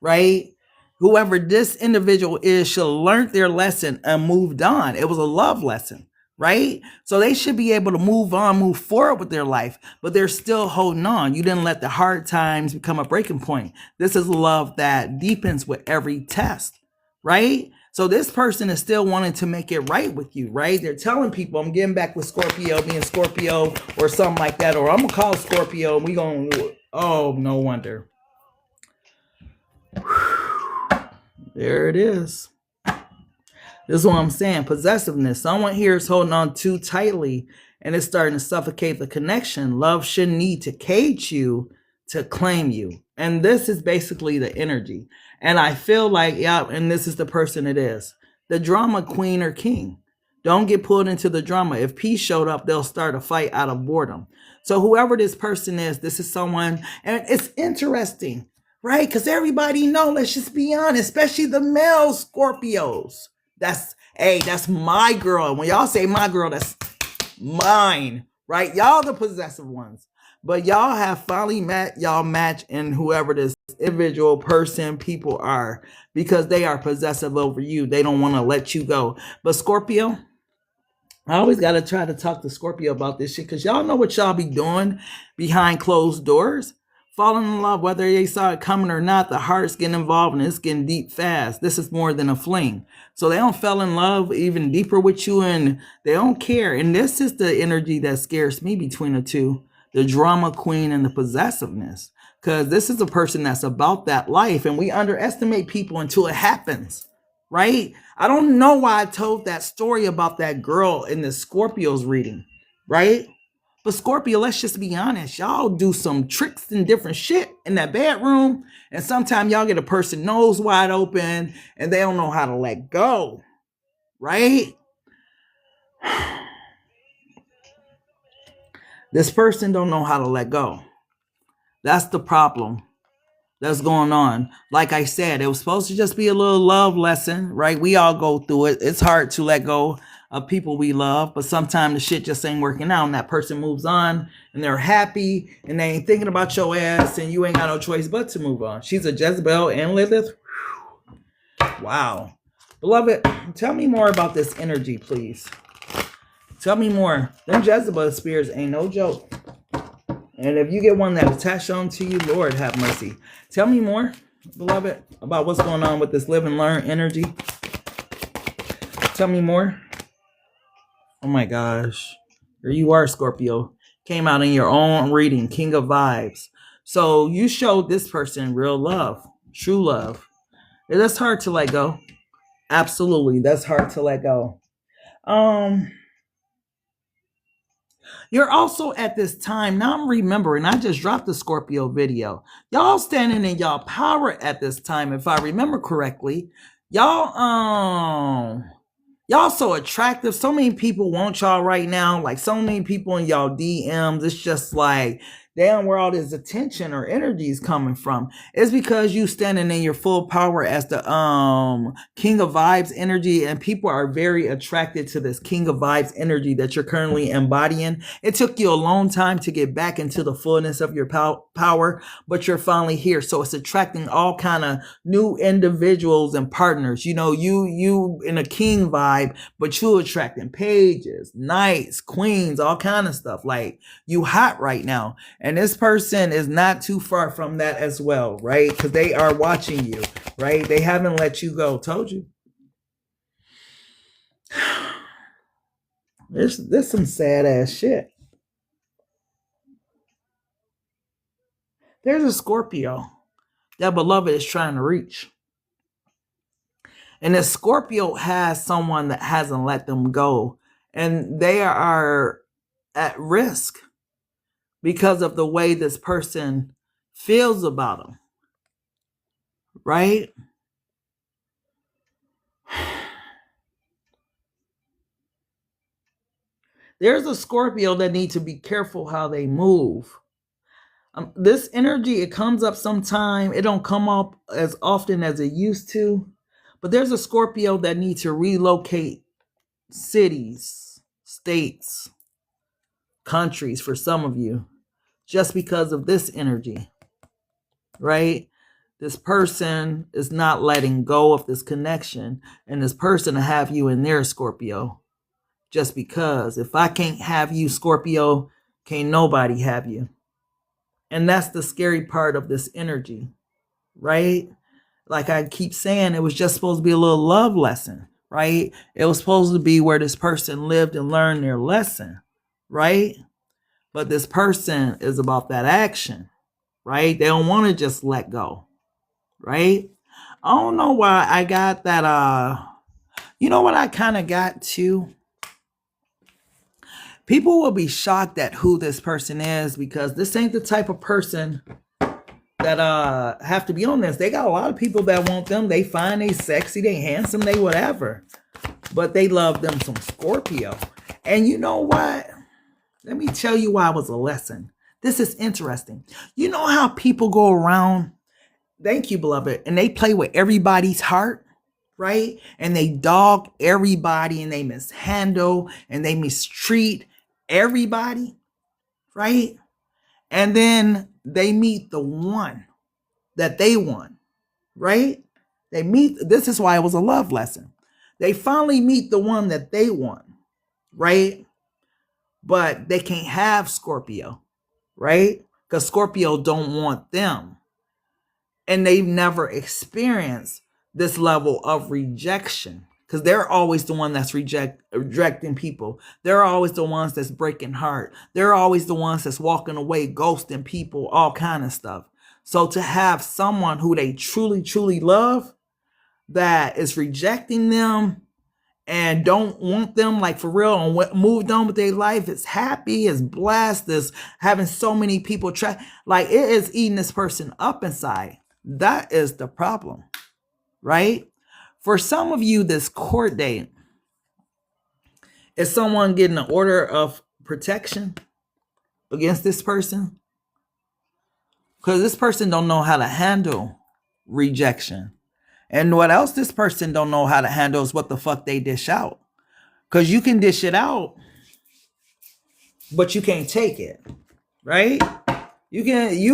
right? Whoever this individual is should have learned their lesson and moved on. It was a love lesson, right? So they should be able to move on, move forward with their life, but they're still holding on. You didn't let the hard times become a breaking point. This is love that deepens with every test, right? So this person is still wanting to make it right with you, right? They're telling people, I'm getting back with Scorpio, being Scorpio or something like that. Or I'm going to call Scorpio and we going to, oh, no wonder. There it is. This is what I'm saying. Possessiveness. Someone here is holding on too tightly and it's starting to suffocate the connection. Love shouldn't need to cage you to claim you. And this is basically the energy. And I feel like, yeah, and this is the person it is. The drama queen or king. Don't get pulled into the drama. If peace showed up, they'll start a fight out of boredom. So whoever this person is, this is someone, and it's interesting, right? Because everybody know, let's just be honest, especially the male Scorpios. That's my girl. When y'all say my girl, Mine, right? Y'all the possessive ones. But y'all have finally met y'all match in whoever this individual person, people are, because they are possessive over you. They don't want to let you go. But Scorpio, I always got to try to talk to Scorpio about this shit because y'all know what y'all be doing behind closed doors. Falling in love, whether they saw it coming or not, the heart's getting involved and it's getting deep fast. This is more than a fling. So they don't fell in love even deeper with you and they don't care. And this is the energy that scares me between the two, the drama queen and the possessiveness. Because this is a person that's about that life and we underestimate people until it happens. Right? I don't know why I told that story about that girl in the Scorpio's reading, right? But Scorpio, let's just be honest. Y'all do some tricks and different shit in that bedroom. And sometimes y'all get a person nose wide open and they don't know how to let go, right? This person don't know how to let go. That's the problem that's going on. Like I said, it was supposed to just be a little love lesson, right? We all go through it. It's hard to let go of people we love, but sometimes the shit just ain't working out and that person moves on and they're happy and they ain't thinking about your ass and you ain't got no choice but to move on. She's a Jezebel and Lilith. Wow. Beloved, tell me more about this energy, please. Tell me more. Them Jezebel spirits ain't no joke. And if you get one that attached on to you, Lord have mercy. Tell me more, beloved, about what's going on with this live and learn energy. Tell me more. Oh my gosh. Here you are, Scorpio. Came out in your own reading, King of Vibes. So you showed this person real love, true love. And that's hard to let go. Absolutely, that's hard to let go. You're also at this time, now I'm remembering, I just dropped the Scorpio video. Y'all standing in y'all power at this time, if I remember correctly. Y'all so attractive. So many people want y'all right now. Like so many people in y'all DMs. It's just like, damn, where all this attention or energy is coming from. It's because you standing in your full power as the King of Vibes energy, and people are very attracted to this King of Vibes energy that you're currently embodying. It took you a long time to get back into the fullness of your power, but you're finally here. So it's attracting all kind of new individuals and partners. You know, you in a king vibe, but you attracting pages, knights, queens, all kind of stuff. Like you hot right now. And this person is not too far from that as well, right? Because they are watching you, right? They haven't let you go. Told you. There's some sad ass shit. There's a Scorpio that beloved is trying to reach. And this Scorpio has someone that hasn't let them go. And they are at risk because of the way this person feels about them. Right? There's a Scorpio that needs to be careful how they move. This energy, it comes up sometime. It don't come up as often as it used to. But there's a Scorpio that needs to relocate cities, states, countries for some of you. Just because of this energy. Right? This person is not letting go of this connection. And this person will have you in their Scorpio. Just because. If I can't have you, Scorpio, can't nobody have you. And that's the scary part of this energy, right? Like I keep saying, it was just supposed to be a little love lesson, right? It was supposed to be where this person lived and learned their lesson, right? But this person is about that action, right? They don't want to just let go, right? I don't know why I got that, you know what I kind of got too? People will be shocked at who this person is because this ain't the type of person that have to be on this. They got a lot of people that want them. They fine, they sexy, they handsome, they whatever. But they love them some Scorpio. And you know what? Let me tell you why it was a lesson. This is interesting. You know how people go around, thank you, beloved, and they play with everybody's heart? Right? And they dog everybody and they mishandle and they mistreat everybody, right? And then they meet the one that they want, right? They meet, this is why it was a love lesson. They finally meet the one that they want, right? But they can't have Scorpio, right? Because Scorpio don't want them. And they've never experienced this level of rejection. Because they're always the one that's rejecting people. They're always the ones that's breaking heart. They're always the ones that's walking away, ghosting people, all kind of stuff. So to have someone who they truly, truly love that is rejecting them and don't want them, like for real, and moved on with their life, is happy, is blessed, is having so many people try, like it is eating this person up inside. That is the problem, right? For some of you, this court date is someone getting an order of protection against this person, because this person don't know how to handle rejection. And what else this person don't know how to handle is what the fuck they dish out. Because you can dish it out, but you can't take it, right? You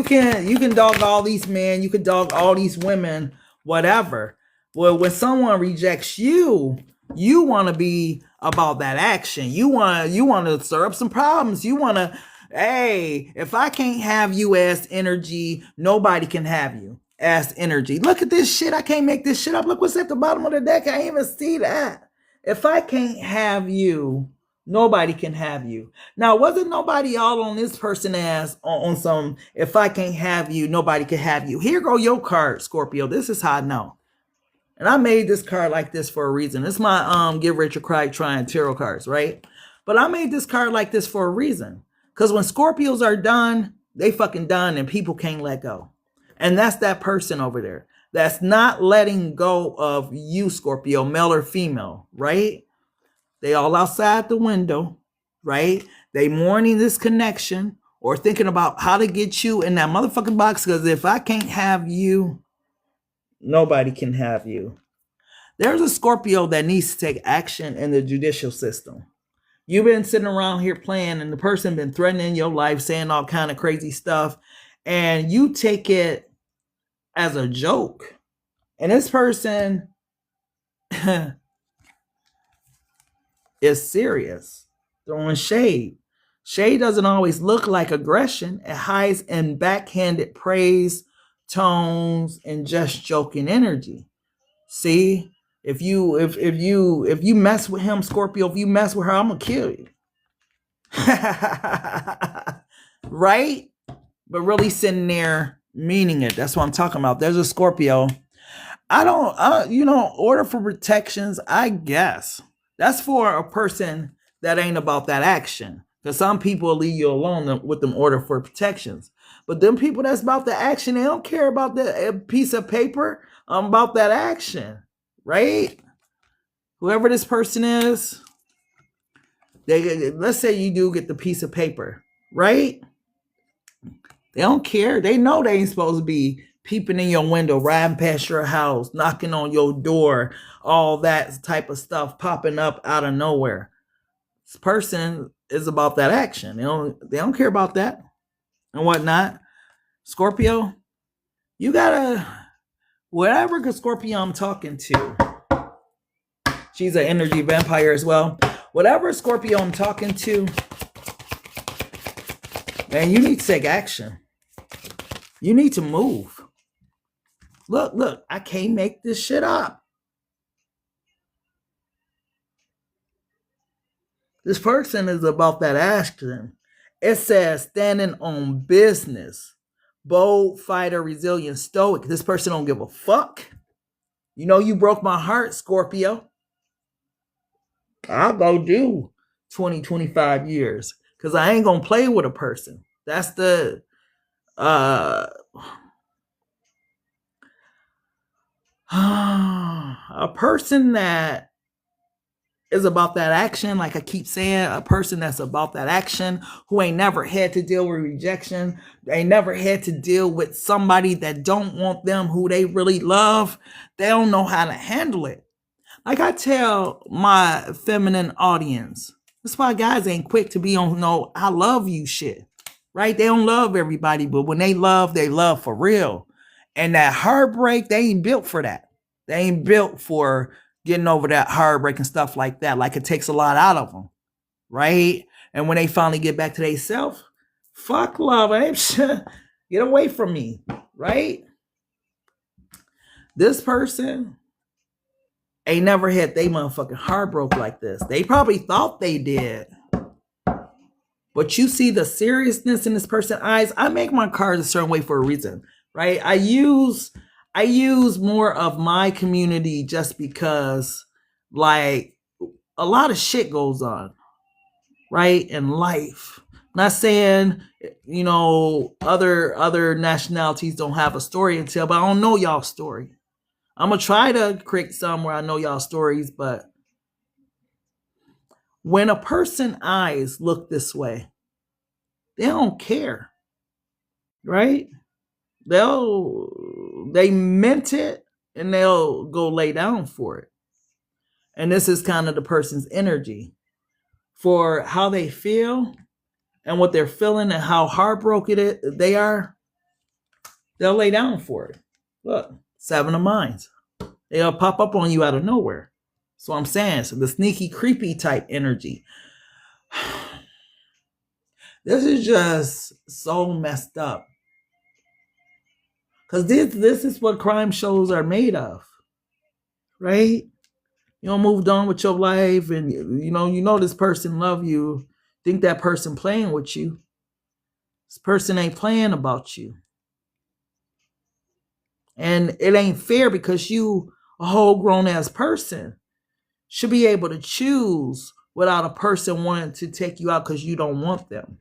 can dog all these men, you can dog all these women, whatever. Well, when someone rejects you, you want to be about that action. You want to stir up some problems. You want to, hey, if I can't have you as energy, nobody can have you as energy. Look at this shit. I can't make this shit up. Look what's at the bottom of the deck. I can't even see that. If I can't have you, nobody can have you. Now, wasn't nobody all on this person ass on some, if I can't have you, nobody can have you. Here go your card, Scorpio. This is how I know. And I made this card like this for a reason. It's my Get Rich or Cry Trying tarot cards, right? But I made this card like this for a reason. Because when Scorpios are done, they fucking done and people can't let go. And that's that person over there that's not letting go of you, Scorpio, male or female, right? They all outside the window, right? They mourning this connection or thinking about how to get you in that motherfucking box, because if I can't have you, nobody can have you. There's a Scorpio that needs to take action in the judicial system. You've been sitting around here playing and the person been threatening your life, saying all kind of crazy stuff, and you take it as a joke. And this person is serious, throwing shade. Shade doesn't always look like aggression. It hides in backhanded praise, tones, and just joking energy. See, if you mess with him, Scorpio, if you mess with her, I'm gonna kill you. Right? But really sitting there meaning it. That's what I'm talking about. There's a Scorpio. Order for protections, I guess. That's for a person that ain't about that action. Because some people will leave you alone with them order for protections. But them people that's about the action, they don't care about the piece of paper. About that action, right? Whoever this person is, let's say you do get the piece of paper, right? They don't care. They know they ain't supposed to be peeping in your window, riding past your house, knocking on your door, all that type of stuff popping up out of nowhere. This person is about that action. They don't care about that and whatnot. Scorpio, you gotta, whatever Scorpio I'm talking to, she's an energy vampire as well. Whatever Scorpio I'm talking to, man, you need to take action. You need to move. Look, I can't make this shit up. This person is about that action. It says standing on business, bold, fighter, resilient, stoic. This person don't give a fuck. You know, you broke my heart, Scorpio. I'll go do 20, 25 years because I ain't going to play with a person. That's the, a person that is about that action, like I keep saying, a person that's about that action, who ain't never had to deal with rejection, ain't never had to deal with somebody that don't want them, who they really love. They don't know how to handle it. Like I tell my feminine audience, That's why guys ain't quick to be on no I love you shit. Right? They don't love everybody, but when they love for real. And that heartbreak, they ain't built for that. They ain't built for getting over that heartbreak and stuff like that. Like it takes a lot out of them. Right? And when they finally get back to themselves, fuck love. Get away from me. Right? This person ain't never had they motherfucking heart broke like this. They probably thought they did. But you see the seriousness in this person's eyes. I make my cards a certain way for a reason, right? I use more of my community just because, like, a lot of shit goes on, right, in life. Not saying, other nationalities don't have a story to tell, but I don't know y'all's story. I'm gonna try to create some where I know y'all stories, but when a person's eyes look this way, they don't care, right? They meant it and they'll go lay down for it. And this is kind of the person's energy for how they feel and what they're feeling and how heartbroken they are. They'll lay down for it. Look, 7 of Minds. They'll pop up on you out of nowhere. That's what I'm saying. So the sneaky, creepy type energy. This is just so messed up. Because this is what crime shows are made of. Right? Moved on with your life and you know this person love you. Think that person playing with you. This person ain't playing about you. And it ain't fair because you, a whole grown ass person, should be able to choose without a person wanting to take you out because you don't want them.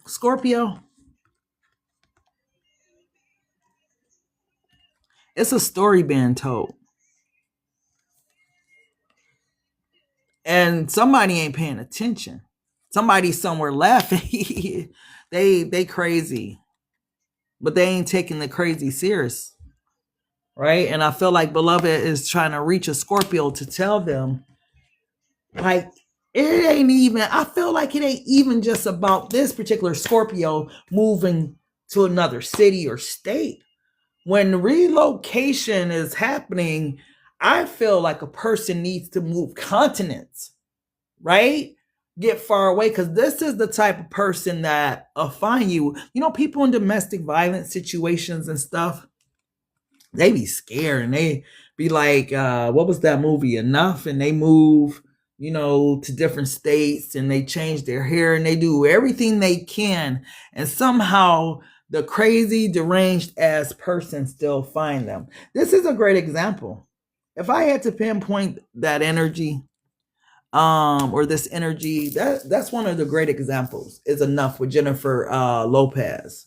Scorpio, it's a story being told. And somebody ain't paying attention. Somebody somewhere laughing. They crazy. But they ain't taking the crazy serious. Right? And I feel like Beloved is trying to reach a Scorpio to tell them, like, I feel like it ain't even just about this particular Scorpio moving to another city or state. When relocation is happening, I feel like a person needs to move continents, right? Get far away, because this is the type of person that find you. People in domestic violence situations and stuff, they be scared and they be like, what was that movie, Enough? And they move, to different states and they change their hair and they do everything they can. And somehow the crazy, deranged ass person still find them. This is a great example. If I had to pinpoint that energy, or this energy, that's one of the great examples is Enough with Jennifer Lopez,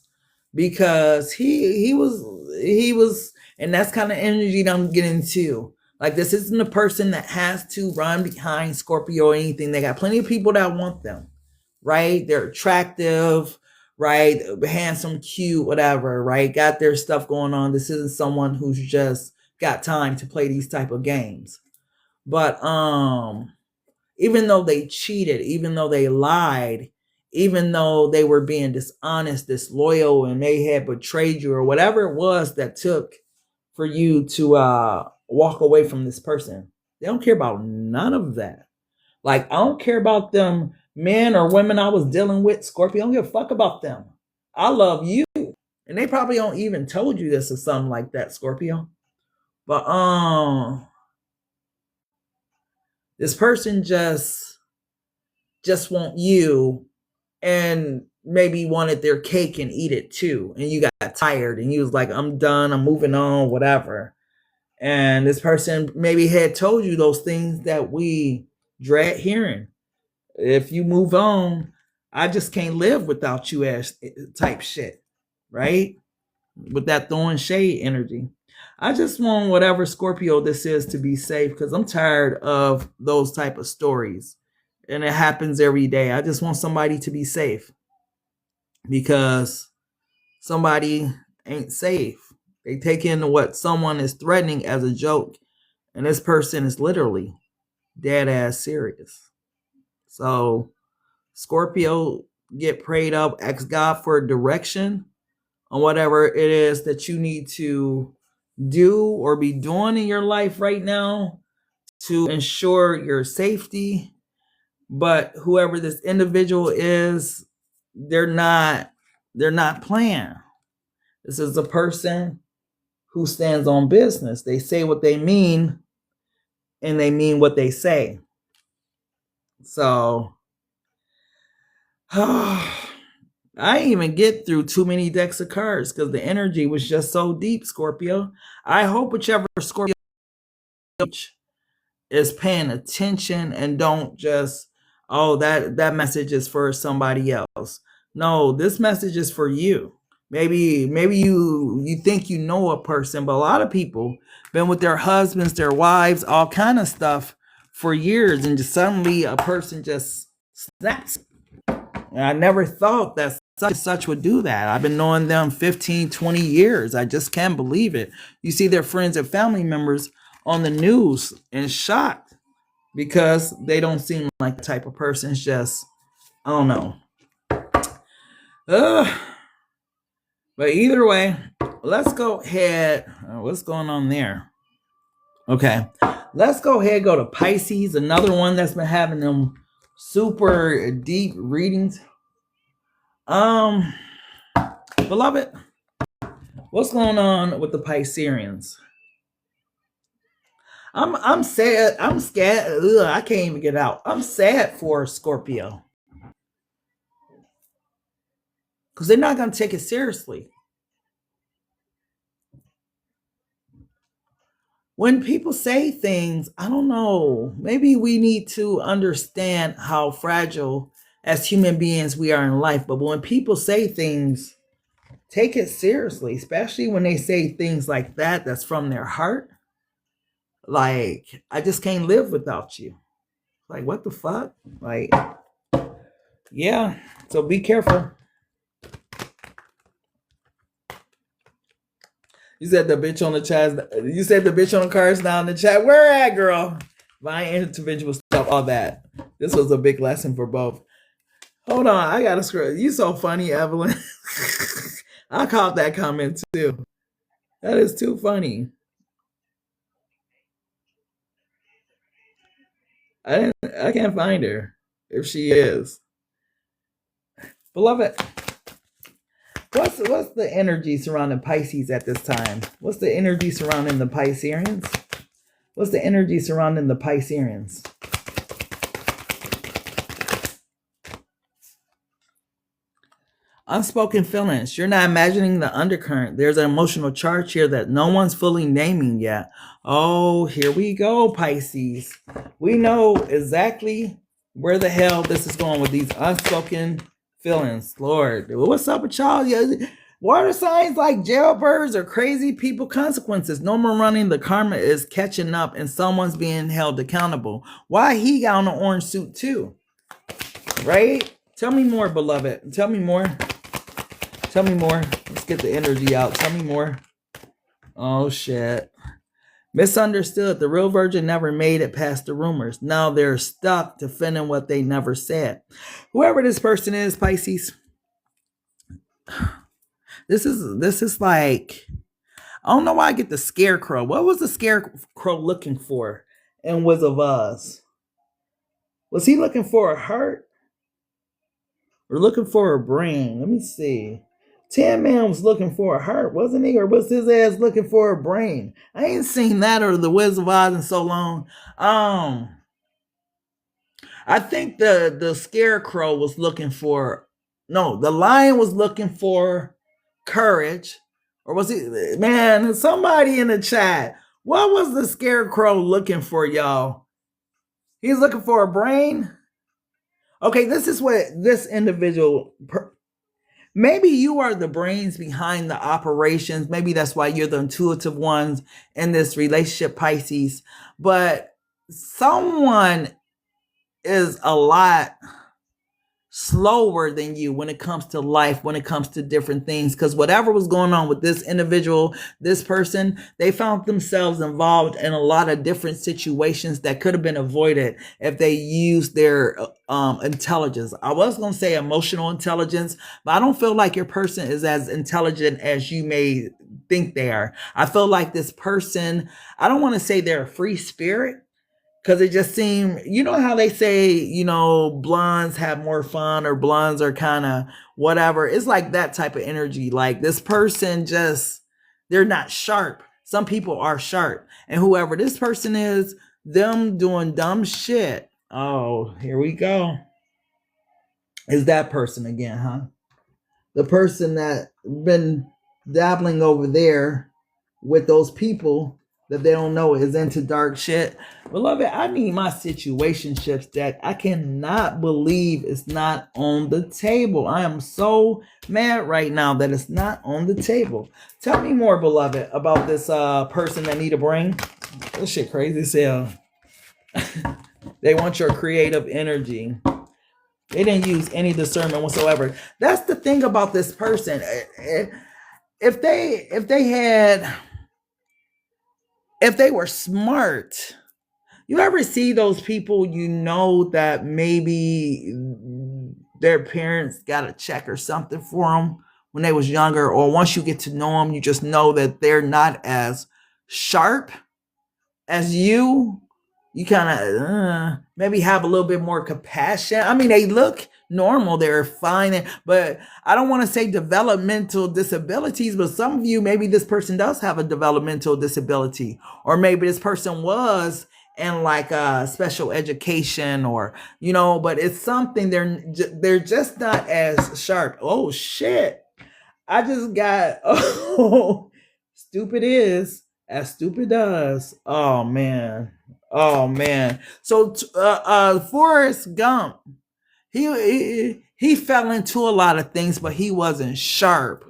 because he was, and that's kind of energy that I'm getting to. Like, this isn't a person that has to run behind Scorpio or anything. They got plenty of people that want them, right? They're attractive, right? Handsome, cute, whatever, right? Got their stuff going on. This isn't someone who's just got time to play these type of games. But even though they cheated, even though they lied, even though they were being dishonest, disloyal, and they had betrayed you or whatever it was that took for you to walk away from this person, they don't care about none of that. Like, I don't care about them men or women I was dealing with, Scorpio. I don't give a fuck about them. I love you. And they probably don't even told you this or something like that, Scorpio. But this person just want you, and maybe wanted their cake and eat it too. And you got tired and you was like, I'm done, I'm moving on, whatever. And this person maybe had told you those things that we dread hearing. If you move on, I just can't live without you ass type shit, right? With that throwing shade energy. I just want whatever Scorpio this is to be safe, because I'm tired of those type of stories. And it happens every day. I just want somebody to be safe, because somebody ain't safe. They take in what someone is threatening as a joke, and this person is literally dead ass serious. So Scorpio, get prayed up, ask God for direction on whatever it is that you need to do or be doing in your life right now to ensure your safety. But whoever this individual is, they're not playing. This is a person who stands on business. They say what they mean and they mean what they say. So I didn't even get through too many decks of cards because the energy was just so deep, Scorpio. I hope whichever Scorpio is paying attention and don't just, oh, that message is for somebody else. No, this message is for you. Maybe you think you know a person, but a lot of people been with their husbands, their wives, all kind of stuff for years, and just suddenly a person just snaps. And I never thought that such would do that. I've been knowing them 15, 20 years. I just can't believe it. You see their friends and family members on the news and shocked because they don't seem like the type of person. It's just, I don't know. But either way, let's go ahead. What's going on there? Okay. Let's go ahead and go to Pisces, another one that's been having them super deep readings. Beloved, what's going on with the Pisceans? I'm sad. I'm scared. Ugh, I can't even get out. I'm sad for Scorpio because they're not going to take it seriously. When people say things, I don't know, maybe we need to understand how fragile as human beings we are in life. But when people say things, take it seriously, especially when they say things like that, that's from their heart. Like, I just can't live without you. Like, what the fuck? Like, yeah. So be careful. You said the bitch on the chat. You said the bitch on the cards now in the chat. Where at, girl? My intervention was stuff, all that. This was a big lesson for both. Hold on, I gotta scroll. You so funny, Evelyn. I caught that comment too. That is too funny. I can't find her if she is. Beloved, what's the energy surrounding Pisces at this time? What's the energy surrounding the Pisceans? What's the energy surrounding the Pisceans? Unspoken feelings. You're not imagining the undercurrent. There's an emotional charge here that no one's fully naming yet. Oh, here we go, Pisces. We know exactly where the hell this is going with these unspoken feelings. Lord, what's up with y'all? Water signs like jailbirds or crazy people consequences. No more running. The karma is catching up and someone's being held accountable. Why he got on an orange suit too? Right? Tell me more, beloved. Tell me more. Tell me more. Let's get the energy out. Tell me more. Oh, shit. Misunderstood. The real virgin never made it past the rumors. Now they're stuck defending what they never said. Whoever this person is, Pisces, this is like, I don't know why I get the scarecrow. What was the scarecrow looking for in Wizard of Oz? Was he looking for a heart? Or looking for a brain? Let me see. Tin Man was looking for a heart, wasn't he? Or was his ass looking for a brain? I ain't seen that or the Wizard of Oz in so long. I think the scarecrow was looking for, no, the lion was looking for courage. Or was it, man, somebody in the chat, what was the scarecrow looking for, y'all? He's looking for a brain? Okay, this is what this individual, maybe you are the brains behind the operations. Maybe that's why you're the intuitive ones in this relationship, Pisces. But someone is a lot slower than you when it comes to life, when it comes to different things. Because whatever was going on with this individual, this person, they found themselves involved in a lot of different situations that could have been avoided if they used their intelligence. I was going to say emotional intelligence, but I don't feel like your person is as intelligent as you may think they are. I feel like this person, I don't want to say they're a free spirit, because it just seemed, you know how they say, you know, blondes have more fun, or blondes are kind of whatever. It's like that type of energy. Like this person just, they're not sharp. Some people are sharp. And whoever this person is, them doing dumb shit. Oh, here we go. Is that person again, huh? The person that been dabbling over there with those people that they don't know is into dark shit. Beloved, I need my situationships deck. I cannot believe it's not on the table. I am so mad right now that it's not on the table. Tell me more, beloved, about this person that need a brain. This shit crazy as hell. They want your creative energy. They didn't use any discernment whatsoever. That's the thing about this person. If they were smart, you ever see those people, you know, that maybe their parents got a check or something for them when they was younger, or once you get to know them, you just know that they're not as sharp as you. You kind of maybe have a little bit more compassion. I mean, they look normal, they're fine, but I don't want to say developmental disabilities, but some of you, maybe this person does have a developmental disability, or maybe this person was in like a special education, or, you know, but it's something, they're just not as sharp. Oh shit. I just got, oh, stupid is as stupid does. Oh man. Oh man. So Forrest Gump, he fell into a lot of things, but he wasn't sharp.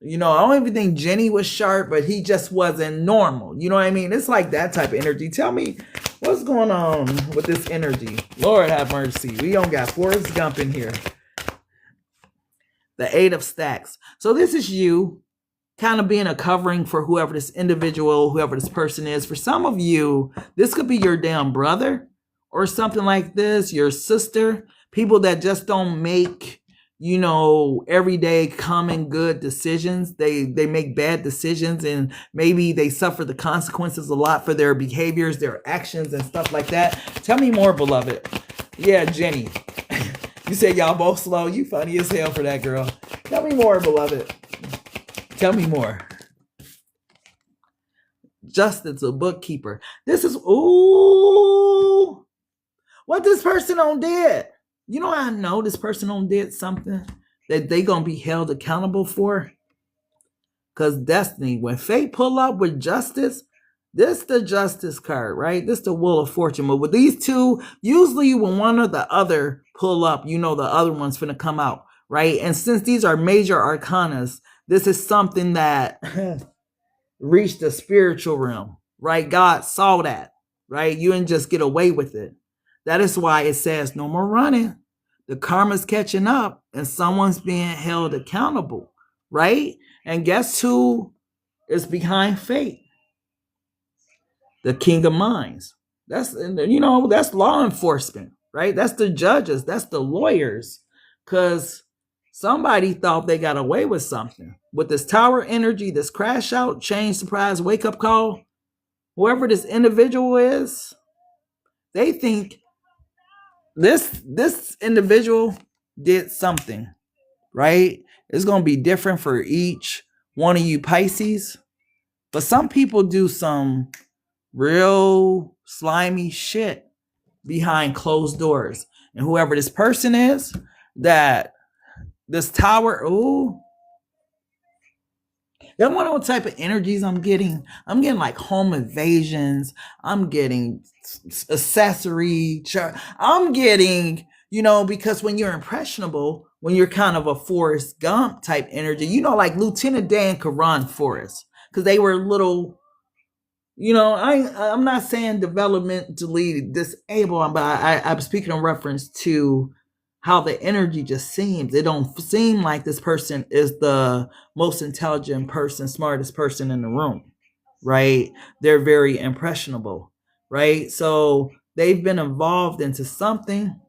You know, I don't even think Jenny was sharp, but he just wasn't normal. You know what I mean? It's like that type of energy. Tell me what's going on with this energy. Lord have mercy. We don't got Forrest Gump in here. The 8 of Stacks. So this is you kind of being a covering for whoever this individual, whoever this person is. For some of you, this could be your damn brother or something like this, your sister, people that just don't make, you know, everyday common good decisions. They make bad decisions, and maybe they suffer the consequences a lot for their behaviors, their actions and stuff like that. Tell me more, beloved. Yeah, Jenny. You said y'all both slow. You funny as hell for that, girl. Tell me more, beloved. Tell me more. Justin's a bookkeeper. This is, ooh, what this person on did. You know how I know this person on did something that they gonna be held accountable for? Because destiny, when fate pull up with justice, this the justice card, right? This the wheel of fortune. But with these two, usually when one or the other pull up, you know the other one's finna come out, right? And since these are major arcanas, this is something that reached the spiritual realm, right? God saw that, right? You didn't just get away with it. That is why it says no more running. The karma's catching up and someone's being held accountable, right? And guess who is behind fate? The King of Minds. That's, you know, that's law enforcement, right? That's the judges. That's the lawyers. Because somebody thought they got away with something. With this tower energy, this crash out, change, surprise, wake up call, whoever this individual is, they think this individual did something, right? It's going to be different for each one of you Pisces. But some people do some real slimy shit behind closed doors. And whoever this person is, that this tower, ooh, you know what type of energies I'm getting? I'm getting like home invasions. I'm getting accessory. I'm getting, you know, because when you're impressionable, when you're kind of a Forrest Gump type energy, you know, like Lieutenant Dan could run Forrest because they were little, you know, I'm not saying developmentally disabled, but I'm speaking in reference to how the energy just seems. It don't seem like this person is the most intelligent person, smartest person in the room, right? They're very impressionable, right? So they've been involved into something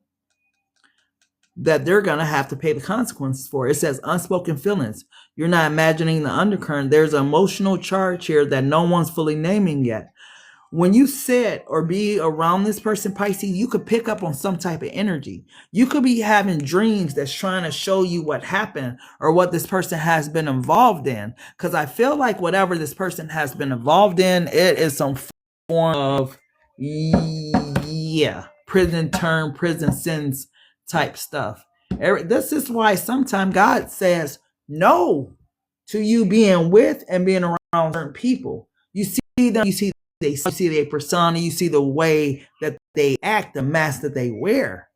that they're going to have to pay the consequences for. It says unspoken feelings. You're not imagining the undercurrent. There's an emotional charge here that no one's fully naming yet. When you sit or be around this person, Pisces, you could pick up on some type of energy. You could be having dreams that's trying to show you what happened or what this person has been involved in. Because I feel like whatever this person has been involved in, it is some form of, prison term, prison sentence type stuff. This is why sometimes God says no to you being with and being around certain people. You see them, you see their persona, you see the way that they act, the mask that they wear.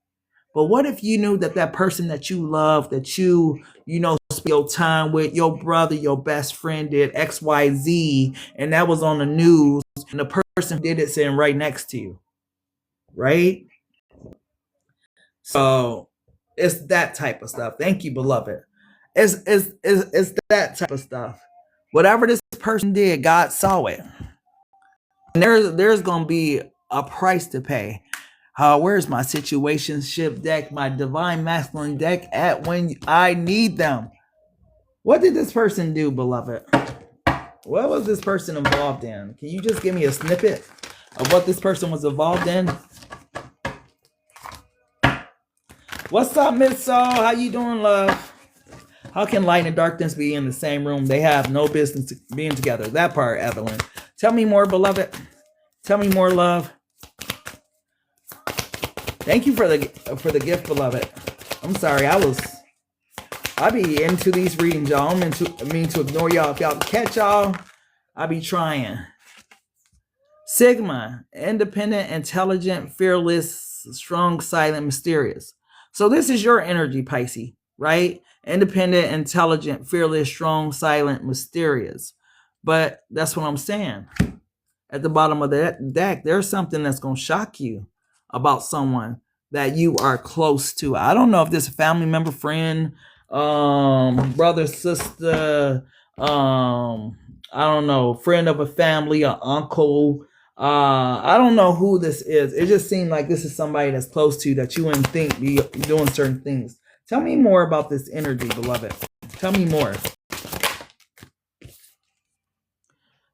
But what if you knew that that person that you love, that you spend your time with, your brother, your best friend did XYZ, and that was on the news, and the person did it sitting right next to you, right? So it's that type of stuff. Thank you, beloved. It's that type of stuff. Whatever this person did, God saw it. And there's gonna be a price to pay. Where's my situationship deck, my divine masculine deck at when I need them? What did this person do, beloved? What was this person involved in? Can you just give me a snippet of what this person was involved in? What's up, Miss Soul? How you doing, love? How can light and darkness be in the same room? They have no business being together. That part, Evelyn. Tell me more, beloved. Tell me more, love. Thank you for the gift, beloved. I'm sorry, I be into these readings, y'all. I mean to ignore y'all. If y'all catch y'all, I be trying. Sigma, independent, intelligent, fearless, strong, silent, mysterious. So this is your energy, Pisces, right? Independent, intelligent, fearless, strong, silent, mysterious. But that's what I'm saying. At the bottom of that deck, there's something that's going to shock you about someone that you are close to. I don't know if this is a family member, friend, brother, sister, I don't know, friend of a family, or uncle. I don't know who this is. It just seemed like this is somebody that's close to you that you wouldn't think be doing certain things. Tell me more about this energy, beloved. Tell me more.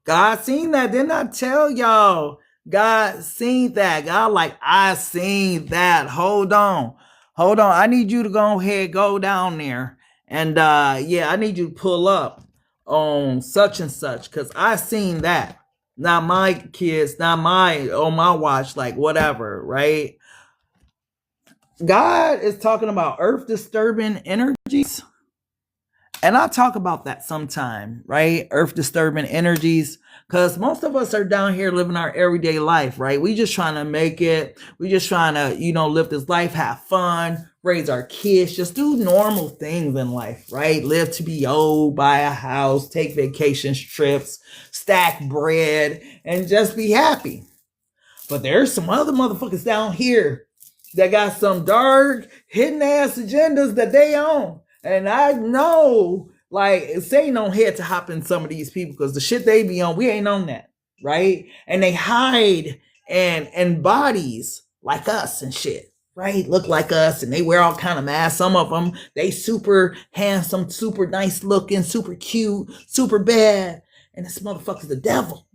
God seen that. Didn't I tell y'all? God seen that. God like, I seen that. Hold on. I need you to go ahead, go down there. And I need you to pull up on such and such. Because I seen that. Not my kids, not on my watch, like whatever, right? God is talking about earth disturbing energies. And I'll talk about that sometime, right? Earth disturbing energies. Because most of us are down here living our everyday life, right? We just trying to make it. We just trying to, live this life, have fun, raise our kids, just do normal things in life, right? Live to be old, buy a house, take vacation trips, stack bread, and just be happy. But there's some other motherfuckers down here that got some dark, hidden ass agendas that they own. And I know, like, it's ain't no head to hop in some of these people because the shit they be on, we ain't on that, right? And they hide and bodies like us and shit, right? Look like us, and they wear all kind of masks. Some of them, they super handsome, super nice looking, super cute, super bad. And this motherfucker's the devil,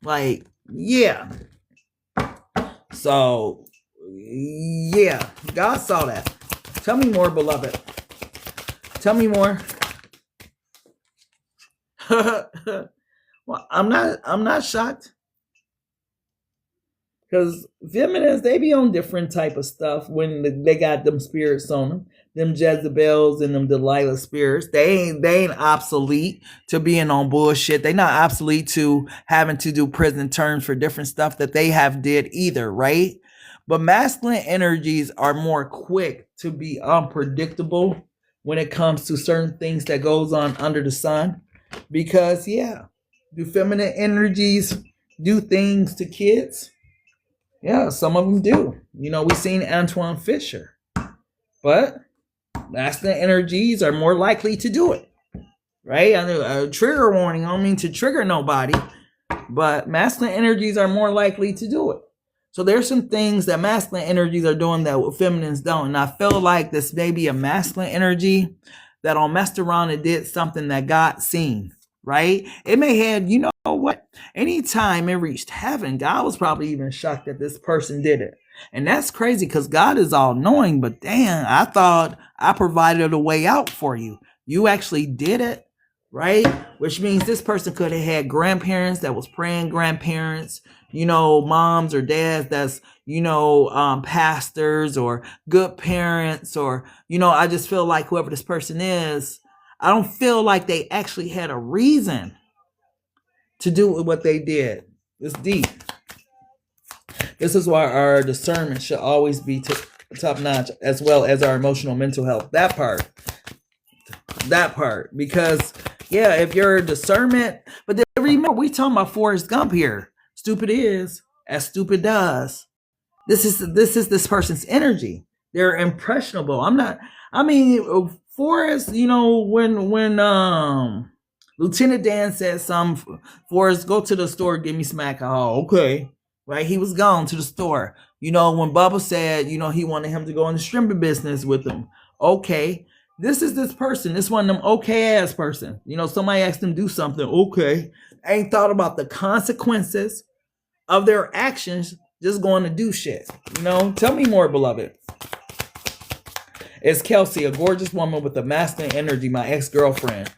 Like, yeah. So, yeah, God saw that. Tell me more, beloved. Tell me more. Well, I'm not shocked. Because feminists, they be on different type of stuff when they got them spirits on them. Them Jezebels and them Delilah spirits. They ain't obsolete to being on bullshit. They not obsolete to having to do prison terms for different stuff that they have did either, right? But masculine energies are more quick to be unpredictable when it comes to certain things that goes on under the sun. Because, do feminine energies do things to kids? Yeah, some of them do. We seen Antoine Fisher. But masculine energies are more likely to do it, right? I know a trigger warning. I don't mean to trigger nobody, but masculine energies are more likely to do it. So there's some things that masculine energies are doing that feminines don't. And I feel like this may be a masculine energy that all messed around and did something that God seen, right? It may have, you know what? Anytime it reached heaven, God was probably even shocked that this person did it. And that's crazy because God is all knowing, but damn, I thought I provided a way out for you. You actually did it, right? Which means this person could have had grandparents that was praying grandparents, you know, moms or dads that's, you know, pastors or good parents, or, you know, I just feel like whoever this person is, I don't feel like they actually had a reason to do what they did. It's deep. This is why our discernment should always be top notch, as well as our emotional mental health. That part. Because, yeah, if your discernment, but then remember, we talking about Forrest Gump here. Stupid is as stupid does. This is this person's energy. They're impressionable. Forrest, you know, when Lieutenant Dan said Forrest, go to the store, give me some alcohol. Okay. Right? He was gone to the store. You know, when Bubba said, you know, he wanted him to go in the stripping business with him. Okay. This is this person. This one of them okay ass person. You know, somebody asked him to do something. Okay. Ain't thought about the consequences of their actions, just going to do shit. You know, tell me more, beloved. It's Kelsey, a gorgeous woman with a masculine energy, my ex-girlfriend.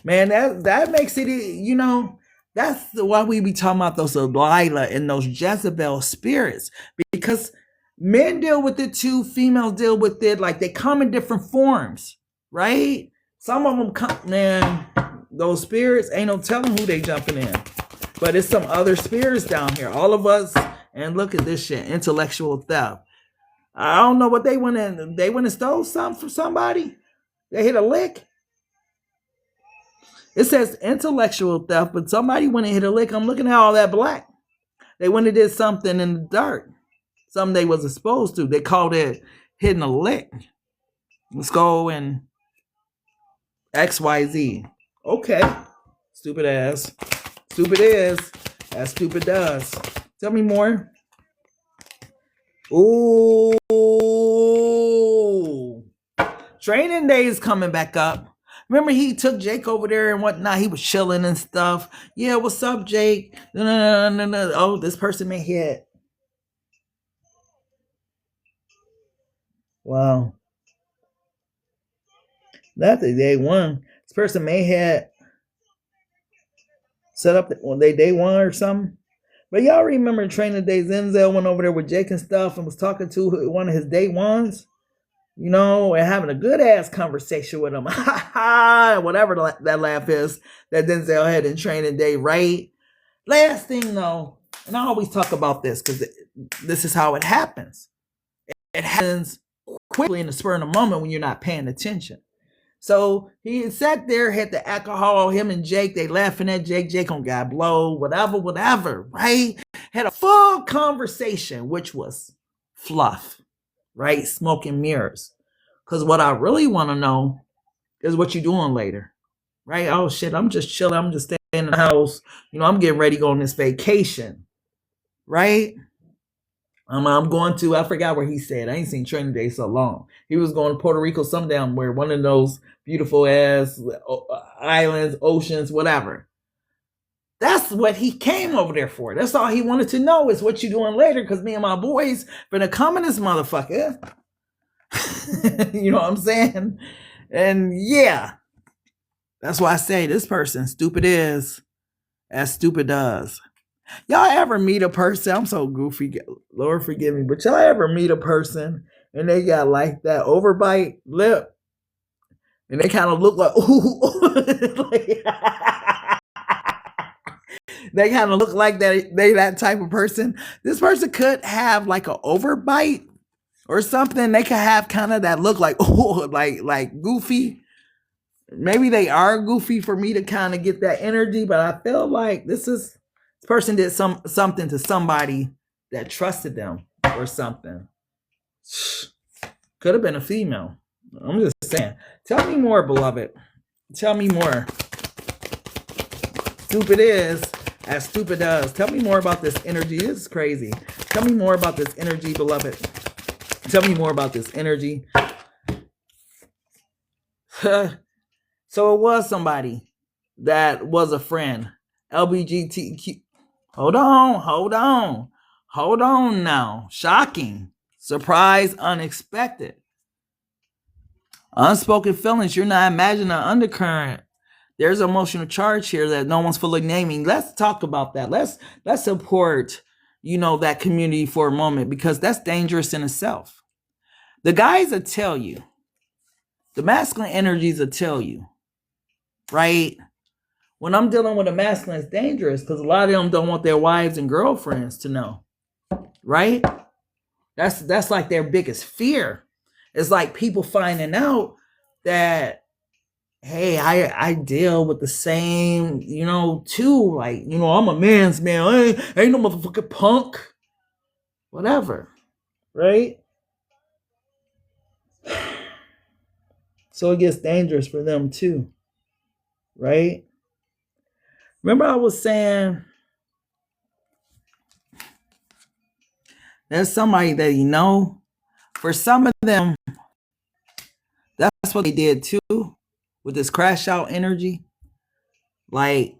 Man, that makes it, you know, that's why we be talking about those Delilah and those Jezebel spirits, because men deal with it too, females deal with it, like they come in different forms, right? Some of them come, man, those spirits, ain't no telling who they jumping in. But it's some other spirits down here. All of us, and look at this shit, intellectual theft. I don't know what they went and stole something from somebody. They hit a lick. It says intellectual theft, but somebody went and hit a lick. I'm looking at all that black. They went and did something in the dark. Something they wasn't supposed to. They called it hitting a lick. Let's go and XYZ. Okay. Stupid ass. Stupid is as stupid does. Tell me more. Ooh. Training day is coming back up. Remember he took Jake over there and whatnot. He was chilling and stuff. Yeah, what's up, Jake? No. Oh, this person may hit. Wow. That's the day one. This person may have set up they day one or something. But y'all remember training day, Zenzel went over there with Jake and stuff and was talking to one of his day ones, you know, and having a good ass conversation with him. Whatever that laugh is that Denzel had in training day, right? Last thing though, and I always talk about this because this is how it happens. It happens quickly in the spur of the moment when you're not paying attention. So he sat there, had the alcohol, him and Jake, they laughing at Jake. Jake on got blow, whatever, right? Had a full conversation, which was fluff, right? Smoke and mirrors. Because what I really want to know is what you doing later, right? Oh shit, I'm just chilling. I'm just staying in the house. You know, I'm getting ready to go on this vacation, right? I'm going to, I forgot where he said. I ain't seen Training Day so long. He was going to Puerto Rico, some down where, one of those beautiful ass islands, oceans, whatever. That's what he came over there for. That's all he wanted to know is what you doing later, because me and my boys finna come in this motherfucker. You know what I'm saying? And yeah, that's why I say this person, stupid is as stupid does. Y'all ever meet a person? I'm so goofy. Lord forgive me. But y'all ever meet a person and they got like that overbite lip? And they kind of look like, ooh. They kind of look like they that type of person. This person could have like an overbite or something. They could have kind of that look like, oh, like goofy. Maybe they are goofy for me to kind of get that energy, but I feel like this person did something to somebody that trusted them or something. Could have been a female. I'm just saying. Tell me more, beloved. Tell me more. Stupid is as stupid does. Tell me more about this energy. This is crazy. Tell me more about this energy, beloved. Tell me more about this energy. So it was somebody that was a friend. LBGTQ. Hold on now. Shocking. Surprise, unexpected. Unspoken feelings. You're not imagining an undercurrent. There's an emotional charge here that no one's fully naming. Let's talk about that. Let's support, that community for a moment, because that's dangerous in itself. The guys will tell you, the masculine energies will tell you, right? When I'm dealing with a masculine, it's dangerous because a lot of them don't want their wives and girlfriends to know, right? That's like their biggest fear. It's like people finding out that, hey, I deal with the same, too. Like, I'm a man's man. I ain't no motherfucking punk. Whatever. Right? So it gets dangerous for them too. Right? Remember I was saying there's somebody that for some of them, that's what they did too with this crash out energy. Like,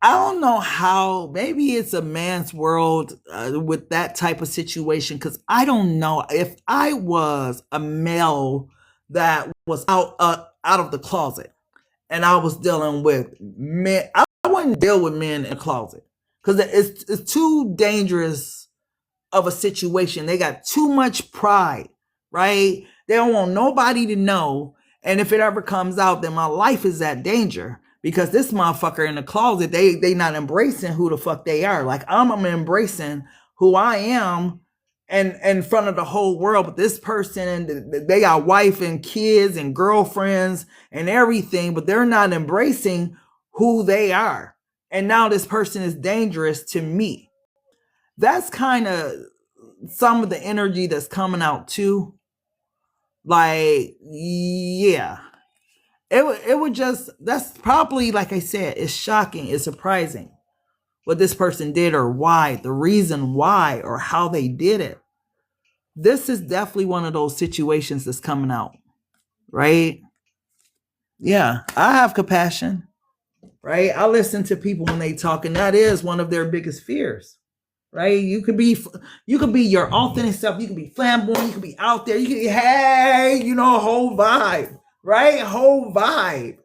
I don't know how, maybe it's a man's world with that type of situation, because I don't know if I was a male that was out of the closet and I was dealing with men. I wouldn't deal with men in the closet because it's too dangerous of a situation. They got too much pride, right? They don't want nobody to know. And if it ever comes out, then my life is at danger. Because this motherfucker in the closet, they not embracing who the fuck they are. Like, I'm embracing who I am and in front of the whole world. But this person, they got wife and kids and girlfriends and everything, but they're not embracing who they are. And now this person is dangerous to me. That's kind of some of the energy that's coming out too. Like, yeah. It would just, that's probably, like I said, it's shocking, it's surprising what this person did or why, the reason why or how they did it. This is definitely one of those situations that's coming out, right? Yeah, I have compassion, right? I listen to people when they talk, and that is one of their biggest fears, right? You could be your authentic self. You can be flamboyant. You can be out there. You can be, hey, whole vibe, right? Whole vibe.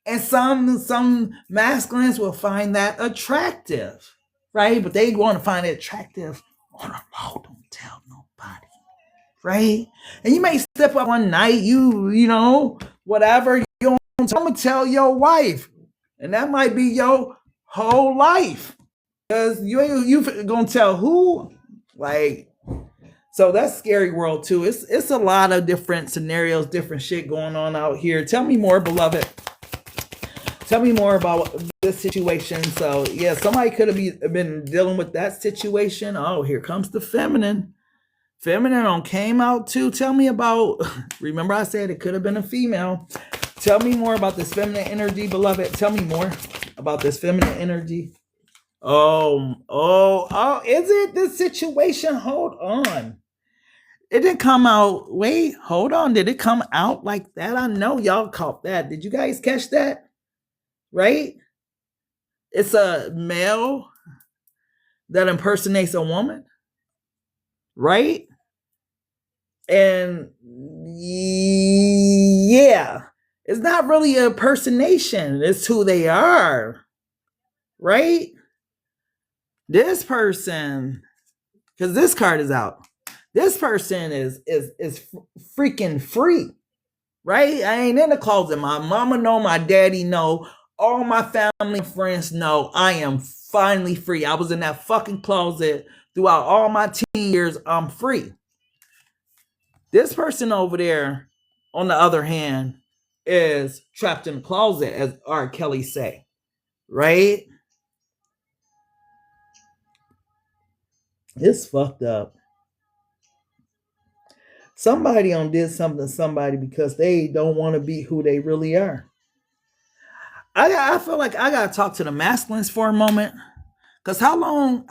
And some masculines will find that attractive, right? But they want to find it attractive on a low. Don't tell nobody, right? And you may step up one night, whatever. I'm gonna tell your wife, and that might be your whole life, because you gonna tell who, like. So that's scary world too. It's a lot of different scenarios, different shit going on out here. Tell me more, beloved. Tell me more about this situation. So, yeah, somebody could have been dealing with that situation. Oh, here comes the feminine. Feminine came out too. Tell me about, remember I said it could have been a female. Tell me more about this feminine energy, beloved. Tell me more about this feminine energy. Oh, is it this situation? Hold on. It didn't come out. Wait, hold on. Did it come out like that? I know y'all caught that. Did you guys catch that? Right? It's a male that impersonates a woman, right? And yeah, it's not really an impersonation. It's who they are, right? This person, because this card is out. This person is freaking free, right? I ain't in the closet. My mama know, my daddy know. All my family and friends know I am finally free. I was in that fucking closet throughout all my teen years. I'm free. This person over there, on the other hand, is trapped in the closet, as R. Kelly say, right? It's fucked up. Somebody did something to somebody because they don't want to be who they really are. I feel like I gotta talk to the masculines for a moment. Cause how long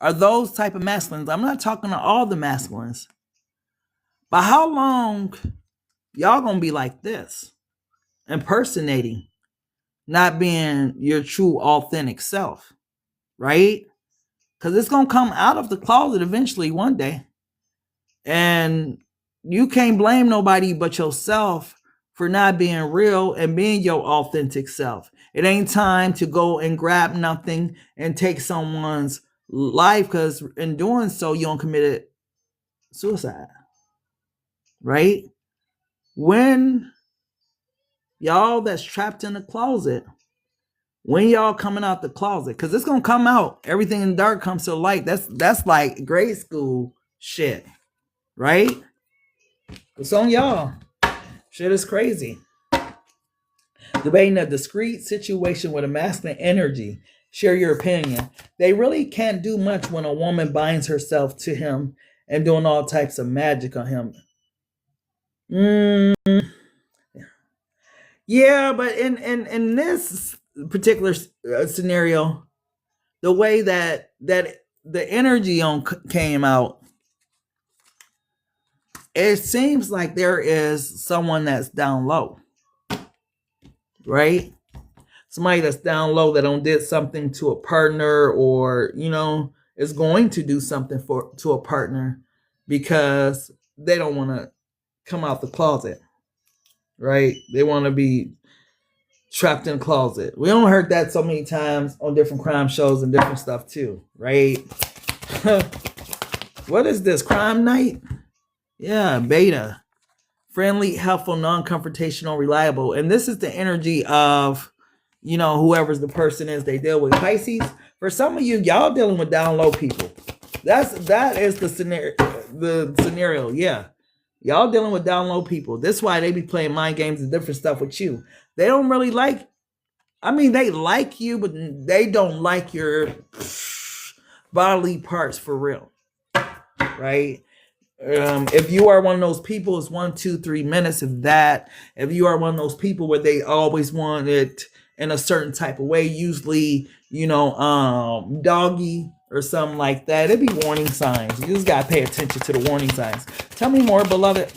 are those type of masculines? I'm not talking to all the masculines, but how long y'all gonna be like this? Impersonating, not being your true authentic self, right? Because it's gonna come out of the closet eventually one day. And you can't blame nobody but yourself for not being real and being your authentic self. It ain't time to go and grab nothing and take someone's life, because in doing so, you don't committed suicide, right? When y'all that's trapped in the closet, when y'all coming out the closet, because it's gonna come out. Everything in the dark comes to light. That's like grade school shit, right? It's on y'all. Shit is crazy. Debating a discrete situation with a masculine energy. Share your opinion. They really can't do much when a woman binds herself to him and doing all types of magic on him. Yeah, but in this particular scenario, the way that the energy on came out, it seems like there is someone that's down low, right? Somebody that's down low that did something to a partner, or is going to do something to a partner because they don't want to come out the closet, right? They want to be trapped in a closet. We don't heard that so many times on different crime shows and different stuff too, right? What is this, crime night? Yeah, beta. Friendly, helpful, non-confrontational, reliable. And this is the energy of, whoever's the person is they deal with. Pisces, for some of you, y'all dealing with down low people. That is the scenario. Yeah. Y'all dealing with down low people. That's why they be playing mind games and different stuff with you. They don't really they like you, but they don't like your bodily parts for real. Right? If you are one of those people, it's 1, 2, 3 minutes of that. If you are one of those people where they always want it in a certain type of way, usually, doggy or something like that, it'd be warning signs. You just gotta pay attention to the warning signs. Tell me more, beloved.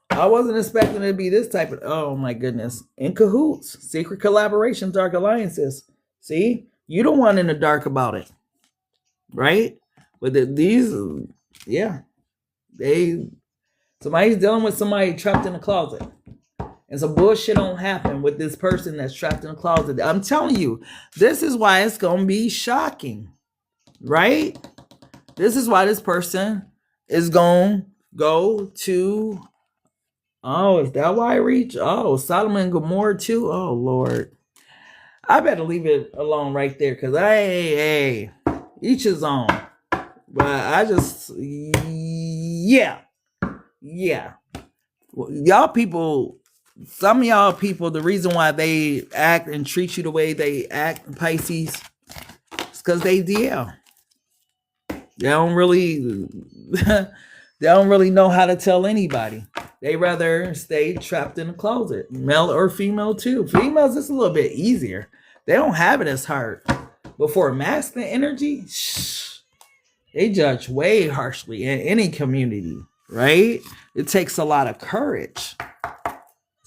I wasn't expecting it to be this type of, oh my goodness. In cahoots, secret collaborations, dark alliances. See, you don't want in the dark about it, right? But somebody's dealing with somebody trapped in a closet. And some bullshit don't happen with this person that's trapped in a closet. I'm telling you, this is why it's going to be shocking, right? This is why this person is going to go to, is that why I reach? Oh, Sodom and Gomorrah too? Oh, Lord. I better leave it alone right there, because each his own. But I just, yeah. Y'all people, some of y'all people, the reason why they act and treat you the way they act, Pisces, is because they DL. They don't really know how to tell anybody. They rather stay trapped in the closet, male or female too. Females, it's a little bit easier. They don't have it as hard. But for masculine energy, they judge way harshly in any community, right? It takes a lot of courage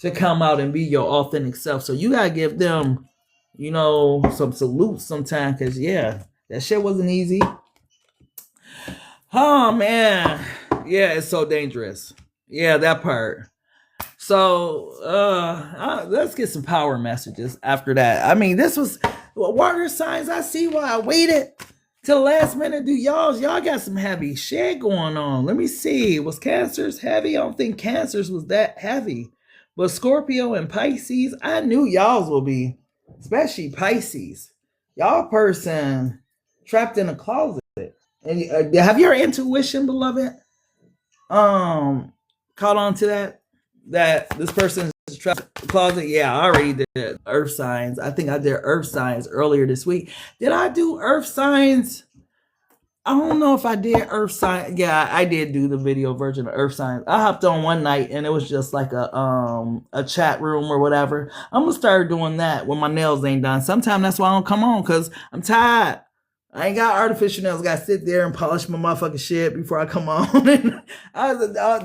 to come out and be your authentic self. So you gotta give them, some salutes sometimes, because that shit wasn't easy. Oh man, yeah, it's so dangerous. Yeah, that part. So let's get some power messages after that. This was water signs. I see why I waited till the last minute. Y'all got some heavy shit going on. Let me see. Was Cancers heavy? I don't think Cancers was that heavy. But Scorpio and Pisces, I knew y'all's will be, especially Pisces. Y'all person trapped in a closet. And have your intuition, beloved, caught on to that this person is trapped in the closet? Yeah, I already did earth signs. I think I did earth signs earlier this week. Did I do earth signs I don't know if I did Earth Science. Yeah, I did do the video version of Earth Science. I hopped on one night and it was just like a chat room or whatever. I'm gonna start doing that when my nails ain't done. Sometimes that's why I don't come on, because I'm tired. I ain't got artificial nails. I gotta sit there and polish my motherfucking shit before I come on. And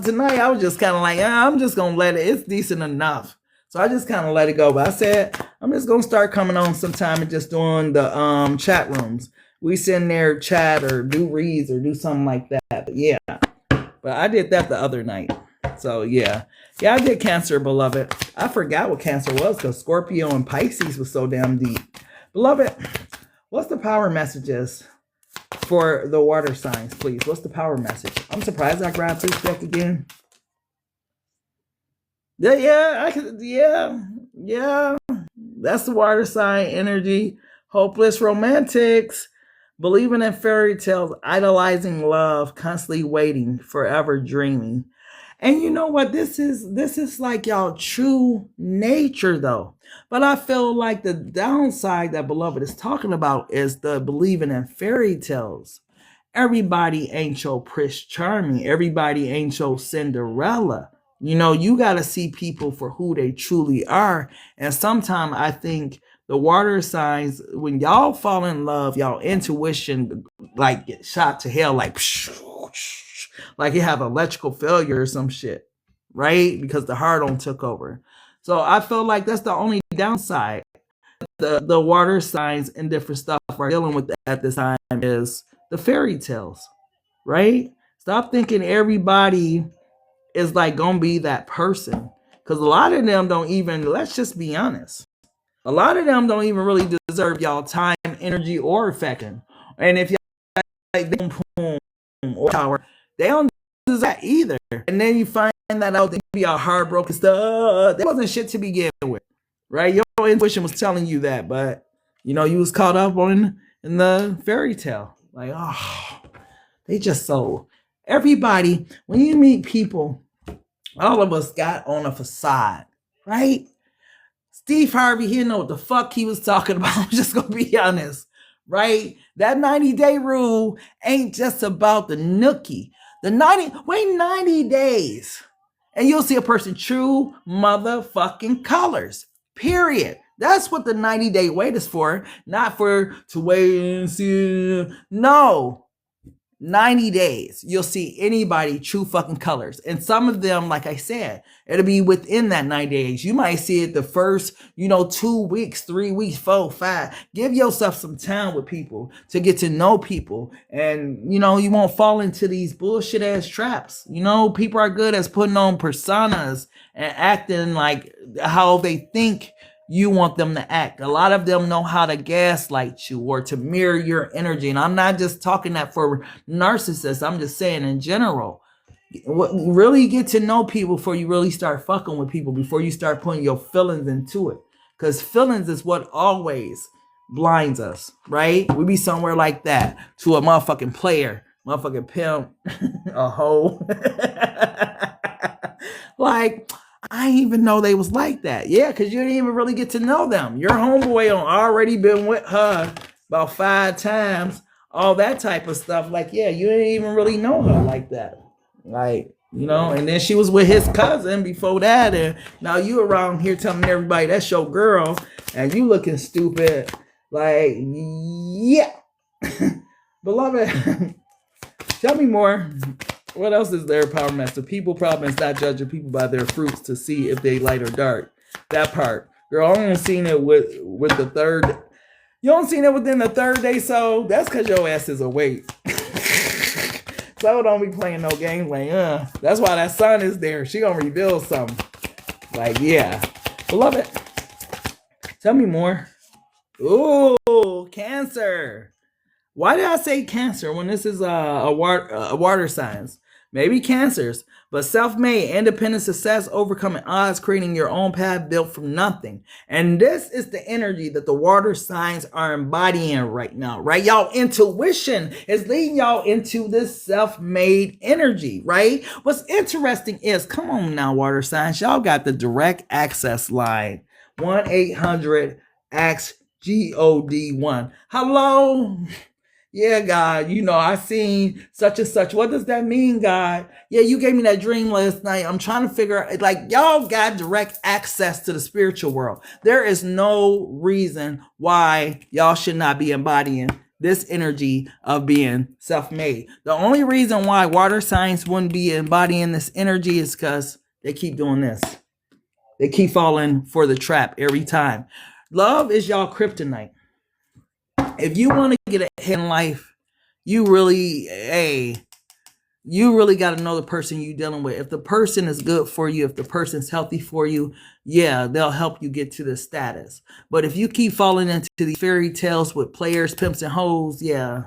tonight I was just kind of like, I'm just gonna let it. It's decent enough. So I just kind of let it go. But I said I'm just gonna start coming on sometime and just doing the chat rooms. We sit in there, chat or do reads or do something like that. But yeah, but I did that the other night. So yeah, I did Cancer, beloved. I forgot what Cancer was because Scorpio and Pisces was so damn deep. Beloved, what's the power messages for the water signs, please? What's the power message? I'm surprised I grabbed this deck again. Yeah. That's the water sign energy. Hopeless romantics. Believing in fairy tales, idolizing love, constantly waiting, forever dreaming. And you know what? This is like y'all true nature though. But I feel like the downside that Beloved is talking about is the believing in fairy tales. Everybody ain't your Prince Charming. Everybody ain't your Cinderella. You know, you got to see people for who they truly are. And sometimes I think the water signs, when y'all fall in love, y'all intuition like get shot to hell, like you have electrical failure or some shit, right? Because the heart on took over. So I feel like that's the only downside. The water signs and different stuff we're dealing with at this time is the fairy tales, right? Stop thinking everybody is like gonna be that person, because a lot of them don't even, let's just be honest, a lot of them don't even really deserve y'all time, energy, or affection. And if y'all like them or power, they don't deserve that either. And then you find that out, they be all heartbroken stuff. That wasn't shit to begin with, right? Your intuition was telling you that, but you know, you was caught up in the fairy tale. Like, oh, they just so everybody, when you meet people, all of us got on a facade, right? Steve Harvey, he didn't know what the fuck he was talking about. I'm just gonna be honest, right? That 90-day rule ain't just about the nookie. Wait 90 days, and you'll see a person true motherfucking colors. Period. That's what the 90-day wait is for, not for to wait and see. No. 90 days, you'll see anybody true fucking colors. And some of them, like I said, it'll be within that 90 days. You might see it the first, 2 weeks, 3 weeks, 4, 5. Give yourself some time with people to get to know people. And, you won't fall into these bullshit ass traps. People are good at putting on personas and acting like how they think you want them to act. A lot of them know how to gaslight you or to mirror your energy. And I'm not just talking that for narcissists. I'm just saying in general. Really get to know people before you really start fucking with people, before you start putting your feelings into it. Because feelings is what always blinds us, right? We be somewhere like that to a motherfucking player, motherfucking pimp, a hoe. Like, I didn't even know they was like that. Yeah, because you didn't even really get to know them. Your homeboy already been with her about 5 times, all that type of stuff. Like, yeah, you didn't even really know her like that. Like, and then she was with his cousin before that. And now you around here telling everybody that's your girl and you looking stupid. Like, yeah. Beloved, tell me more. What else is there, Power Master? People problem is not judging people by their fruits to see if they light or dark. That part. Girl, I only seen it with the third. You don't seen it within the third day, so that's because your ass is awake. So don't be playing no games like, That's why that sun is there. She gonna reveal something. Like, yeah. Beloved, tell me more. Ooh, Cancer. Why did I say Cancer when this is a water signs? Maybe Cancers, but self-made, independent success, overcoming odds, creating your own path built from nothing. And this is the energy that the water signs are embodying right now, right? Y'all intuition is leading y'all into this self-made energy, right? What's interesting is, come on now, water signs, y'all got the direct access line, 1-800-ASK-GOD1. Hello? Yeah, God, I seen such and such. What does that mean, God? Yeah, you gave me that dream last night. I'm trying to figure out, like, y'all got direct access to the spiritual world. There is no reason why y'all should not be embodying this energy of being self-made. The only reason why water signs wouldn't be embodying this energy is because they keep doing this. They keep falling for the trap every time. Love is y'all kryptonite. If you want to get ahead in life, you really got to know the person you're dealing with. If the person is good for you, if the person's healthy for you, yeah, they'll help you get to the status. But if you keep falling into these fairy tales with players, pimps, and hoes, yeah.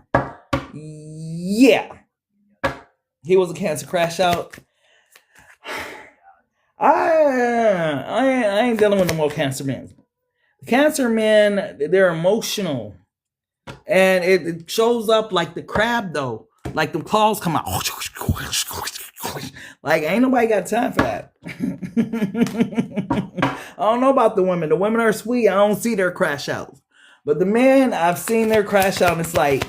He was a Cancer crash out. I ain't dealing with no more Cancer men. Cancer men, they're emotional. And it shows up like the crab, though. Like the claws come out. Like, ain't nobody got time for that. I don't know about the women. The women are sweet. I don't see their crash outs. But the men, I've seen their crash out, and it's like,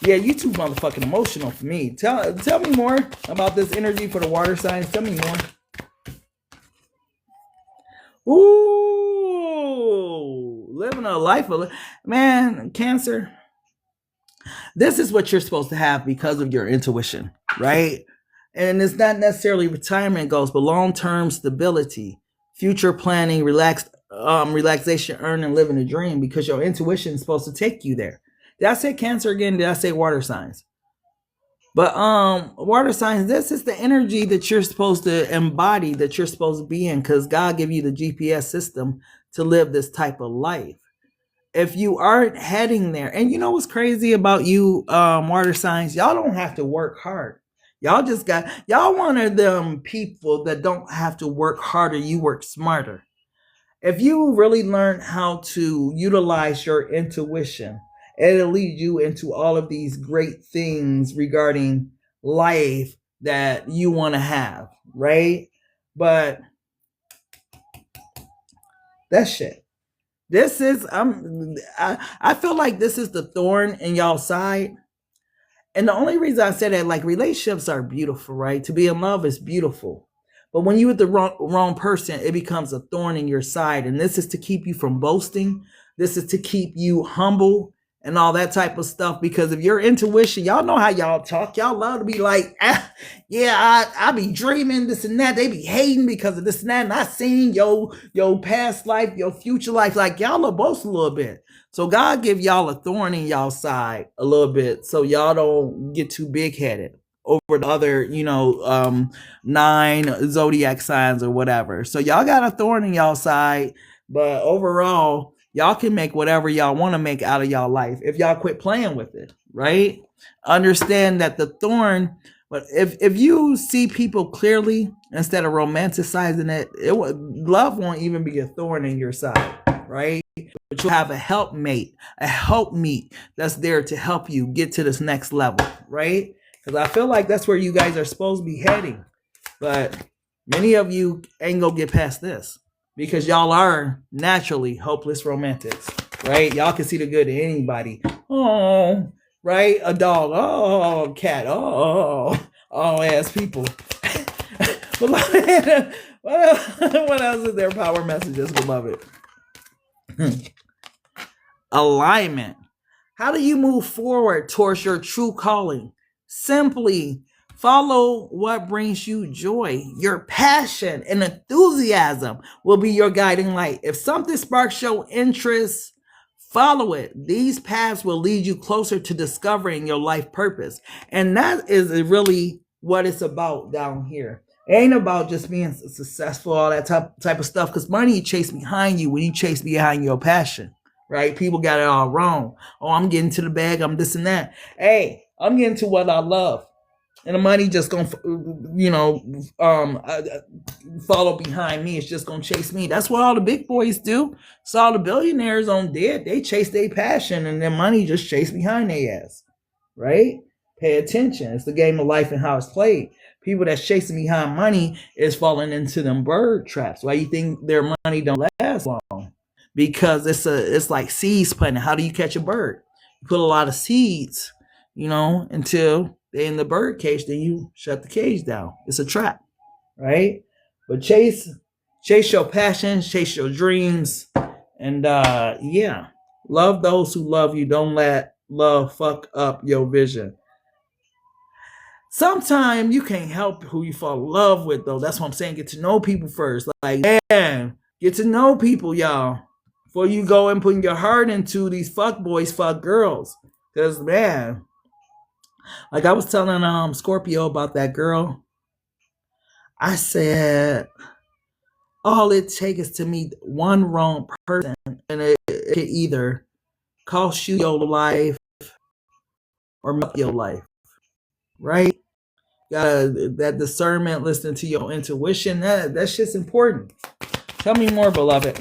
yeah, you too motherfucking emotional for me. Tell me more about this energy for the water signs. Tell me more. Ooh, living a life of, man, Cancer. This is what you're supposed to have because of your intuition, right? And it's not necessarily retirement goals, but long-term stability, future planning, relaxation, earn, and living a dream, because your intuition is supposed to take you there. Did I say Cancer again? Did I say water signs? But water signs, this is the energy that you're supposed to embody, that you're supposed to be in, because God gave you the GPS system to live this type of life. If you aren't heading there, and you know what's crazy about you, water signs, y'all don't have to work hard. Y'all one of them people that don't have to work harder, you work smarter. If you really learn how to utilize your intuition, it'll lead you into all of these great things regarding life that you want to have, right? But that shit. This is I feel like this is the thorn in y'all side. And the only reason I say that, like, relationships are beautiful, right? To be in love is beautiful. But when you're with the wrong person, it becomes a thorn in your side. And this is to keep you from boasting. This is to keep you humble and all that type of stuff. Because of your intuition, y'all know how y'all talk. Y'all love to be like, I be dreaming this and that. They be hating because of this and that. And I seen your past life, your future life. Like, y'all will boast a little bit. So God give y'all a thorn in y'all side a little bit, so y'all don't get too big-headed over the other, 9 zodiac signs or whatever. So y'all got a thorn in y'all side, but overall, y'all can make whatever y'all want to make out of y'all life if y'all quit playing with it, right? Understand that the thorn, but if you see people clearly instead of romanticizing it, love won't even be a thorn in your side, right? But you'll have a helpmeet that's there to help you get to this next level, right? Because I feel like that's where you guys are supposed to be heading. But many of you ain't gonna get past this because y'all are naturally hopeless romantics, right? Y'all can see the good in anybody. Oh, right? A dog. Oh, cat. Oh, ass people. What else is their power messages, beloved? Alignment. How do you move forward towards your true calling? Simply follow what brings you joy. Your passion and enthusiasm will be your guiding light. If something sparks your interest, follow it. These paths will lead you closer to discovering your life purpose. And that is really what it's about down here. It ain't about just being successful, all that type of stuff, because money chase behind you when you chase behind your passion, right? People got it all wrong. Oh, I'm getting to the bag, I'm this and that. Hey, I'm getting to what I love. And the money just gonna, follow behind me. It's just gonna chase me. That's what all the big boys do. So all the billionaires on dead, they chase their passion and their money just chase behind their ass, right? Pay attention. It's the game of life and how it's played. People that's chasing behind money is falling into them bird traps. Why you think their money don't last long? Because it's like seeds planting. How do you catch a bird? put a lot of seeds, until they're in the bird cage, then you shut the cage down. It's a trap, right? But chase your passions, chase your dreams, and yeah, love those who love you. Don't let love fuck up your vision. Sometimes you can't help who you fall in love with, though. That's what I'm saying. Get to know people first. Like, man, get to know people, y'all, before you go and putting your heart into these fuck boys, fuck girls. Because, man, like I was telling Scorpio about that girl. I said, all it takes is to meet one wrong person, and it can either cost you your life or make your life, right? That discernment, listening to your intuition, that shit's important. Tell me more, beloved.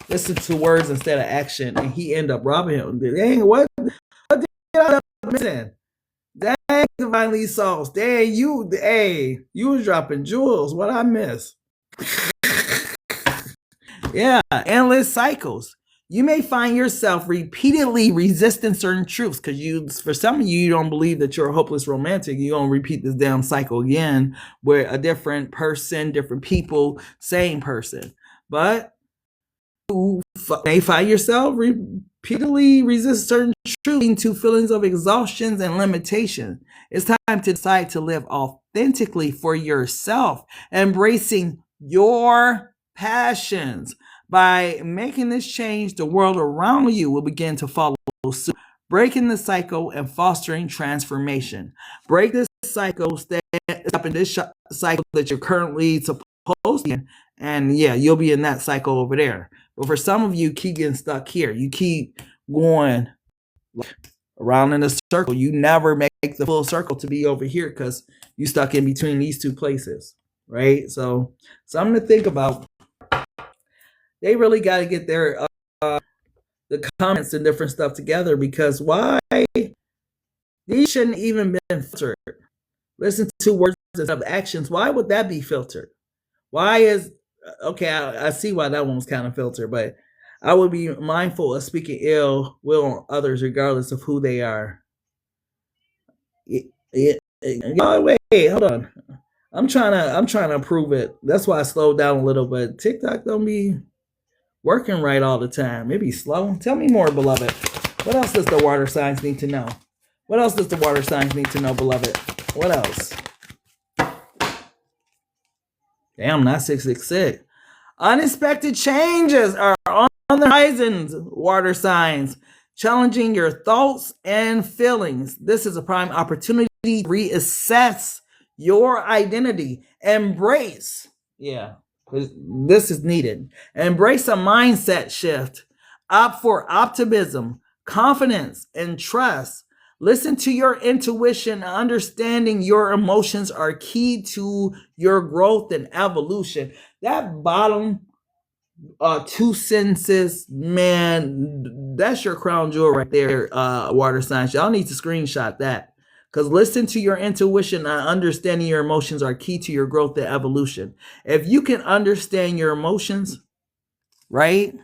Listen to words instead of action, and he end up robbing him. Dang, what did I end up missing? Dang, divinely sauce. Dang, you was dropping jewels. What I miss? Yeah, endless cycles. You may find yourself repeatedly resisting certain truths because for some of you, you don't believe that you're a hopeless romantic. You're going to repeat this damn cycle again with a different person, different people, same person. But you may find yourself repeatedly resist certain truths, leading to feelings of exhaustion and limitation. It's time to decide to live authentically for yourself, embracing your passions. By making this change, the world around you will begin to follow suit, breaking the cycle and fostering transformation. Break this cycle, stop in this cycle that you're currently supposed to be in, and yeah, you'll be in that cycle over there. But for some of you, keep getting stuck here. You keep going around in a circle. You never make the full circle to be over here because you stuck in between these two places, right? So something to think about. They really got to get their the comments and different stuff together, because why these shouldn't even been filtered. Listen to words instead of actions. Why would that be filtered? Why is okay? I see why that one was kind of filtered, but I would be mindful of speaking ill will on others, regardless of who they are. Wait, hold on. I'm trying to improve it. That's why I slowed down a little bit. TikTok don't be working right all the time. Maybe slow. Tell me more, beloved. What else does the water signs need to know? What else does the water signs need to know, beloved? What else? Damn, not 666. Unexpected changes are on the horizons, water signs, challenging your thoughts and feelings. This is a prime opportunity to reassess your identity. Embrace. Yeah. This is needed. Embrace a mindset shift. Opt for optimism, confidence, and trust. Listen to your intuition. Understanding your emotions are key to your growth and evolution. That bottom two sentences, man, that's your crown jewel right there, water signs. Y'all need to screenshot that. Because listen to your intuition and understanding your emotions are key to your growth and evolution. If you can understand your emotions, right?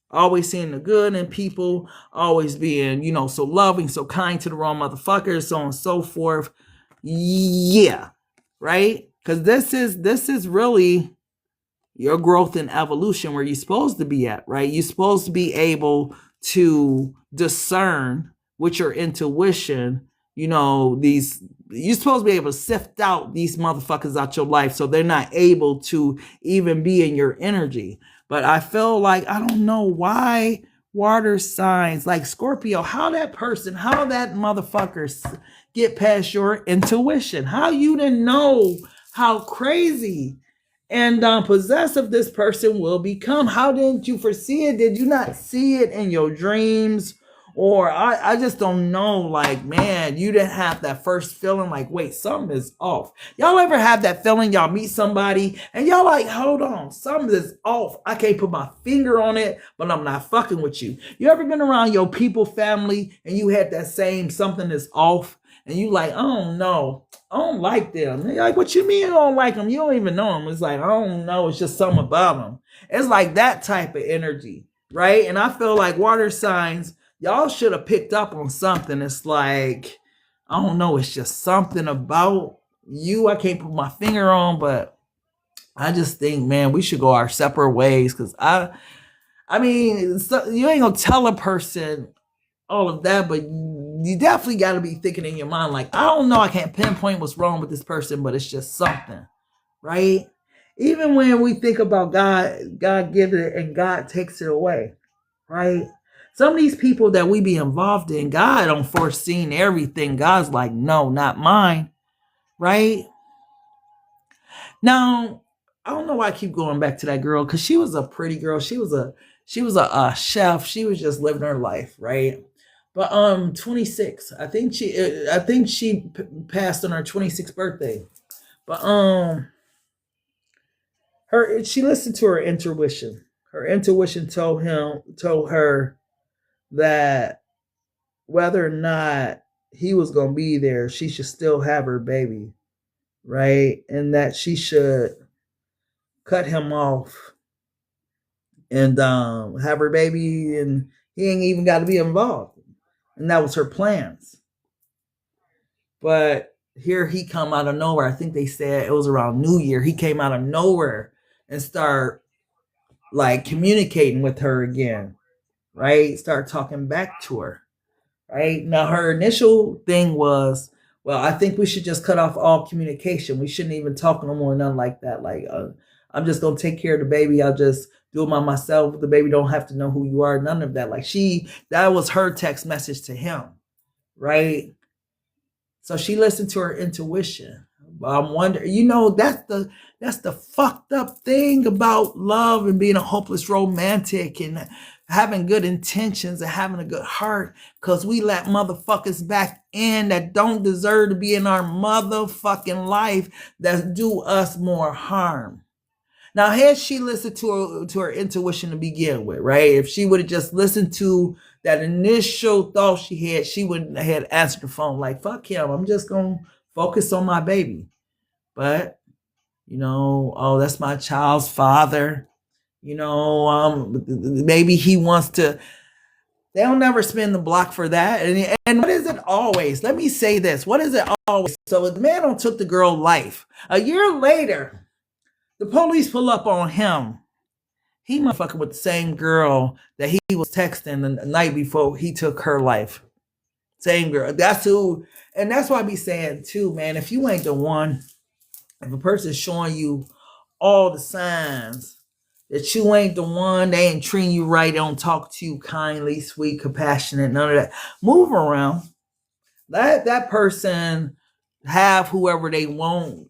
Always seeing the good in people, always being, so loving, so kind to the wrong motherfuckers, so on and so forth. Yeah, right? Because this is really your growth and evolution where you're supposed to be at, right? You're supposed to be able to discern with your intuition. You're supposed to be able to sift out these motherfuckers out your life so they're not able to even be in your energy. But I feel like, I don't know why water signs like Scorpio, how that motherfucker get past your intuition. How you didn't know how crazy and possessive this person will become. How didn't you foresee it? Did you not see it in your dreams? Or I just don't know, like, man, you didn't have that first feeling like, wait, something is off. Y'all ever have that feeling y'all meet somebody and y'all like, hold on, something is off. I can't put my finger on it, but I'm not fucking with you. You ever been around your people, family, and you had that same something is off? And you like, oh no, I don't like them. They're like, what you mean you don't like them? You don't even know them. It's like, I don't know. It's just something about them. It's like that type of energy, right? And I feel like water signs, y'all should have picked up on something. It's like, I don't know, it's just something about you I can't put my finger on, but I just think, man, we should go our separate ways. Because I mean, you ain't gonna tell a person all of that, but you definitely got to be thinking in your mind, like, I don't know, I can't pinpoint what's wrong with this person, but it's just something, right? Even when we think about God gives it and God takes it away, right? Some of these people that we be involved in, God don't foreseen everything. God's like, no, not mine, right? Now, I don't know why I keep going back to that girl, because she was a pretty girl. She was a chef. She was just living her life, right? But 26. I think she passed on her 26th birthday. But she listened to her intuition. Her intuition told her that whether or not he was going to be there, she should still have her baby, right? And that she should cut him off and have her baby, and he ain't even got to be involved. And that was her plans. But here he come out of nowhere. I think they said it was around New Year. He came out of nowhere and start like communicating with her again, right? Start talking back to her, right? Now her initial thing was, well, I think we should just cut off all communication. We shouldn't even talk no more, nothing like that. Like, I'm just gonna take care of the baby. I'll just do it by myself. The baby don't have to know who you are. None of that. Like that was her text message to him, right? So she listened to her intuition. I'm wondering, that's the fucked up thing about love and being a hopeless romantic and having good intentions and having a good heart, because we let motherfuckers back in that don't deserve to be in our motherfucking life, that do us more harm. Now, had she listened to her intuition to begin with, right? If she would have just listened to that initial thought she had, she wouldn't have answered the phone like, fuck him, I'm just going to focus on my baby. But, oh, that's my child's father. Maybe he wants to, they'll never spin the block for that. And what is it always? Let me say this. What is it always? So the man took the girl's life. A year later, the police pull up on him. He motherfucking with the same girl that he was texting the night before he took her life. Same girl. That's who. And that's why I be saying too, man, if you ain't the one, if a person's showing you all the signs that you ain't the one, they ain't treating you right, they don't talk to you kindly, sweet, compassionate, none of that, move around. Let that person have whoever they want,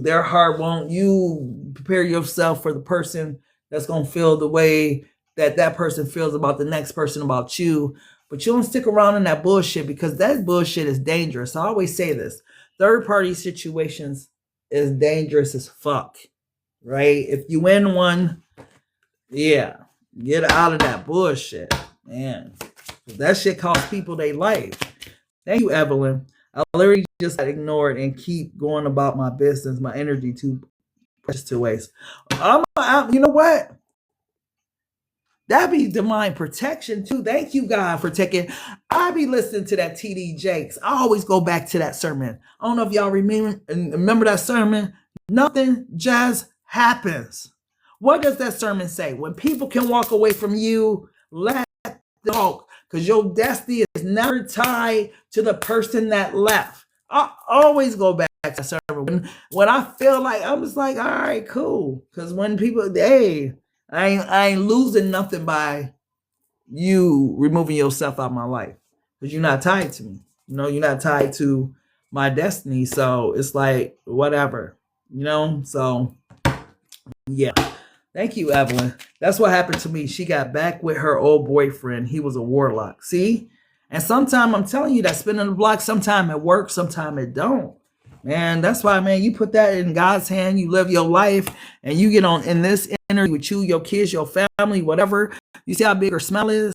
their heart want. You prepare yourself for the person that's going to feel the way that person feels about the next person about you. But you don't stick around in that bullshit, because that bullshit is dangerous. I always say this. Third party situations is dangerous as fuck, right? If you in one, yeah, get out of that bullshit, man. That shit costs people their life. Thank you, Evelyn. I literally just ignore it and keep going about my business, my energy too precious to waste. You know what? That be divine protection too. Thank you, God, for taking. I be listening to that TD Jakes. I always go back to that sermon. I don't know if y'all remember that sermon. Nothing just happens. What does that sermon say? When people can walk away from you, let them walk, because your destiny is never tied to the person that left. I always go back to that sermon. When I feel like, I'm just like, all right, cool. Because when people, hey, I ain't losing nothing by you removing yourself out of my life, because you're not tied to me. You're not tied to my destiny. So it's like, whatever, so yeah. Thank you, Evelyn. That's what happened to me. She got back with her old boyfriend. He was a warlock. See? And sometimes I'm telling you, that spinning the block, sometimes it works, sometimes it don't. Man, that's why, man, you put that in God's hand, you live your life, and you get on in this energy with you, your kids, your family, whatever. You see how big her smile is,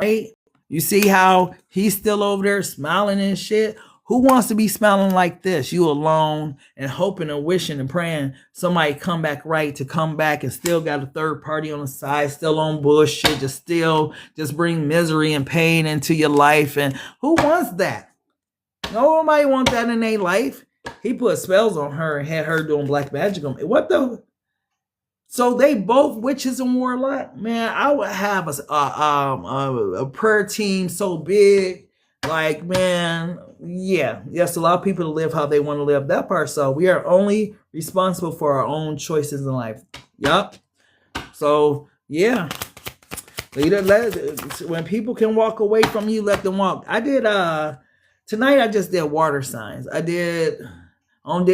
right? You see how he's still over there smiling and shit. Who wants to be smelling like this? You alone and hoping and wishing and praying somebody come back right to come back and still got a third party on the side, still on bullshit, just bring misery and pain into your life. And who wants that? Nobody wants that in their life. He put spells on her and had her doing black magic on me. What the? So they both witches and warlock. Man, I would have a prayer team so big. Like, man, yes, a lot of people to live how they want to live. That part. So we are only responsible for our own choices in life. Yup. So yeah. When people can walk away from you, let them walk. I did tonight I just did water signs. I did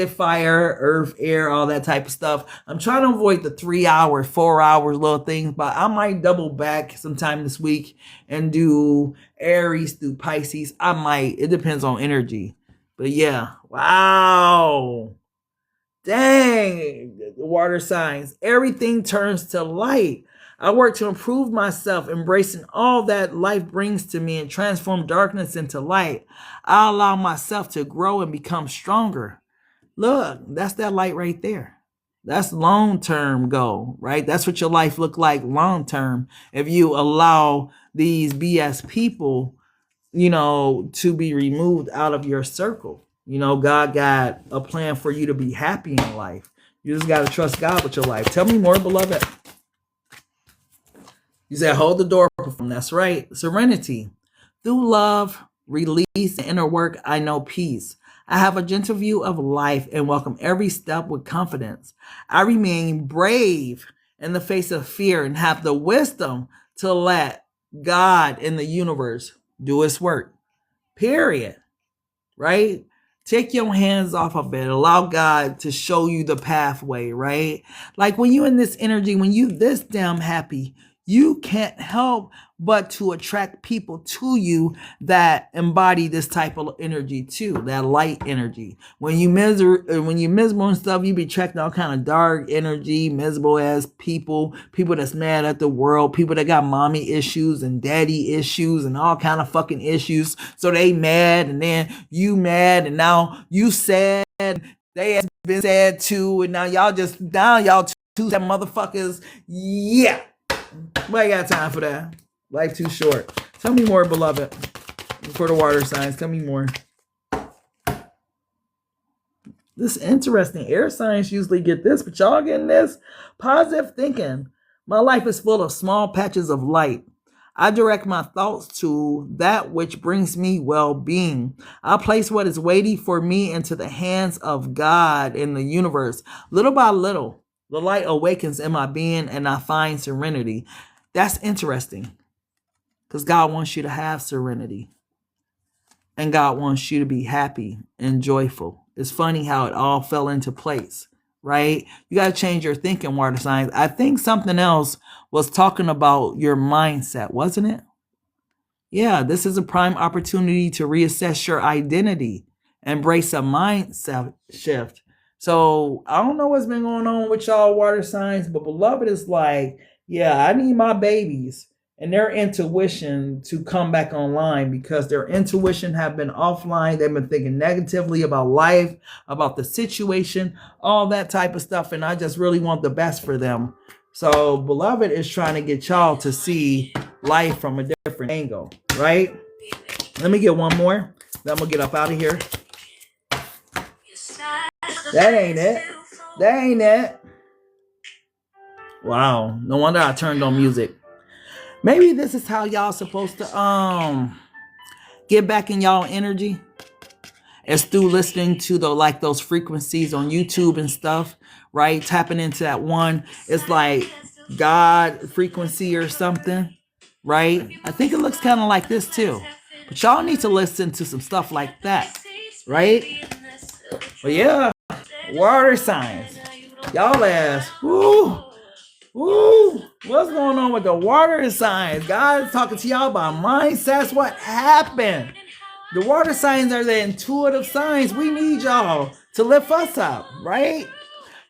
fire, earth, air, all that type of stuff. I'm trying to avoid the 3 hours, 4 hours little things, but I might double back sometime this week and do Aries through Pisces. I might. It depends on energy. But yeah. Wow. Dang. The water signs. Everything turns to light. I work to improve myself, embracing all that life brings to me and transform darkness into light. I allow myself to grow and become stronger. Look, that's that light right there. That's long-term goal, right? That's what your life look like long-term. If you allow these BS people, to be removed out of your circle. God got a plan for you to be happy in life. You just got to trust God with your life. Tell me more, beloved. You said, hold the door open. That's right. Serenity. Through love, release, and inner work, I know peace. I have a gentle view of life and welcome every step with confidence. I remain brave in the face of fear and have the wisdom to let God in the universe do its work. Period. Right? Take your hands off of it. Allow God to show you the pathway, right? Like when you're in this energy, when you this damn happy, you can't help but to attract people to you that embody this type of energy too, that light energy. When you miserable and stuff, you be attracting all kind of dark energy, miserable ass people that's mad at the world, people that got mommy issues and daddy issues and all kind of fucking issues. So they mad and then you mad and now you sad. They have been sad too and now y'all two sad motherfuckers. Yeah. But I got time for that. Life too short. Tell me more, beloved. For the water signs, tell me more. This is interesting. Air signs usually get this, but y'all getting this? Positive thinking. My life is full of small patches of light. I direct my thoughts to that which brings me well-being. I place what is waiting for me into the hands of God in the universe. Little by little, the light awakens in my being and I find serenity. That's interesting because God wants you to have serenity and God wants you to be happy and joyful. It's funny how it all fell into place, right? You got to change your thinking, water signs. I think something else was talking about your mindset, wasn't it? Yeah, this is a prime opportunity to reassess your identity, embrace a mindset shift. So I don't know what's been going on with y'all water signs, but beloved is like, yeah, I need my babies and their intuition to come back online because their intuition have been offline. They've been thinking negatively about life, about the situation, all that type of stuff. And I just really want the best for them. So beloved is trying to get y'all to see life from a different angle, right? Let me get one more. Then I'm going to get up out of here. That ain't it. That ain't it. Wow. No wonder I turned on music. Maybe this is how y'all supposed to get back in y'all energy. It's through listening to those frequencies on YouTube and stuff, right? Tapping into that one. It's like God frequency or something, right? I think it looks kind of like this too. But y'all need to listen to some stuff like that, right? But yeah, water signs. Y'all ask, woo, what's going on with the water signs? God is talking to y'all about mindsets. What happened? The water signs are the intuitive signs. We need y'all to lift us up, right?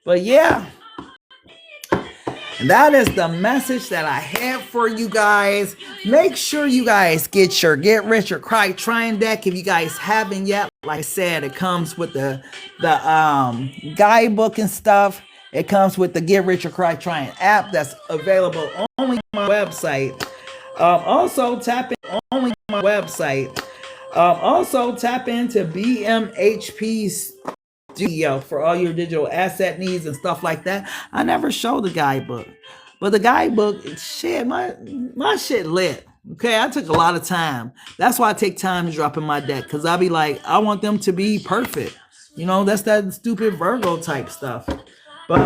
But yeah, And that is the message that I have for you guys. Make sure you guys get your Get Rich or Cry TRYIN deck if you guys haven't yet. Like I said, it comes with the guidebook and stuff. It comes with the Get Rich or Cry TRYIN app that's available only on my website. Also tap into BMHP STUDIO for all your digital asset needs and stuff like that. I never show the guidebook, but the guidebook, shit, my shit lit. Okay, I took a lot of time. That's why I take time to drop in my deck, because I be like, I want them to be perfect. You know, that's that stupid Virgo type stuff. But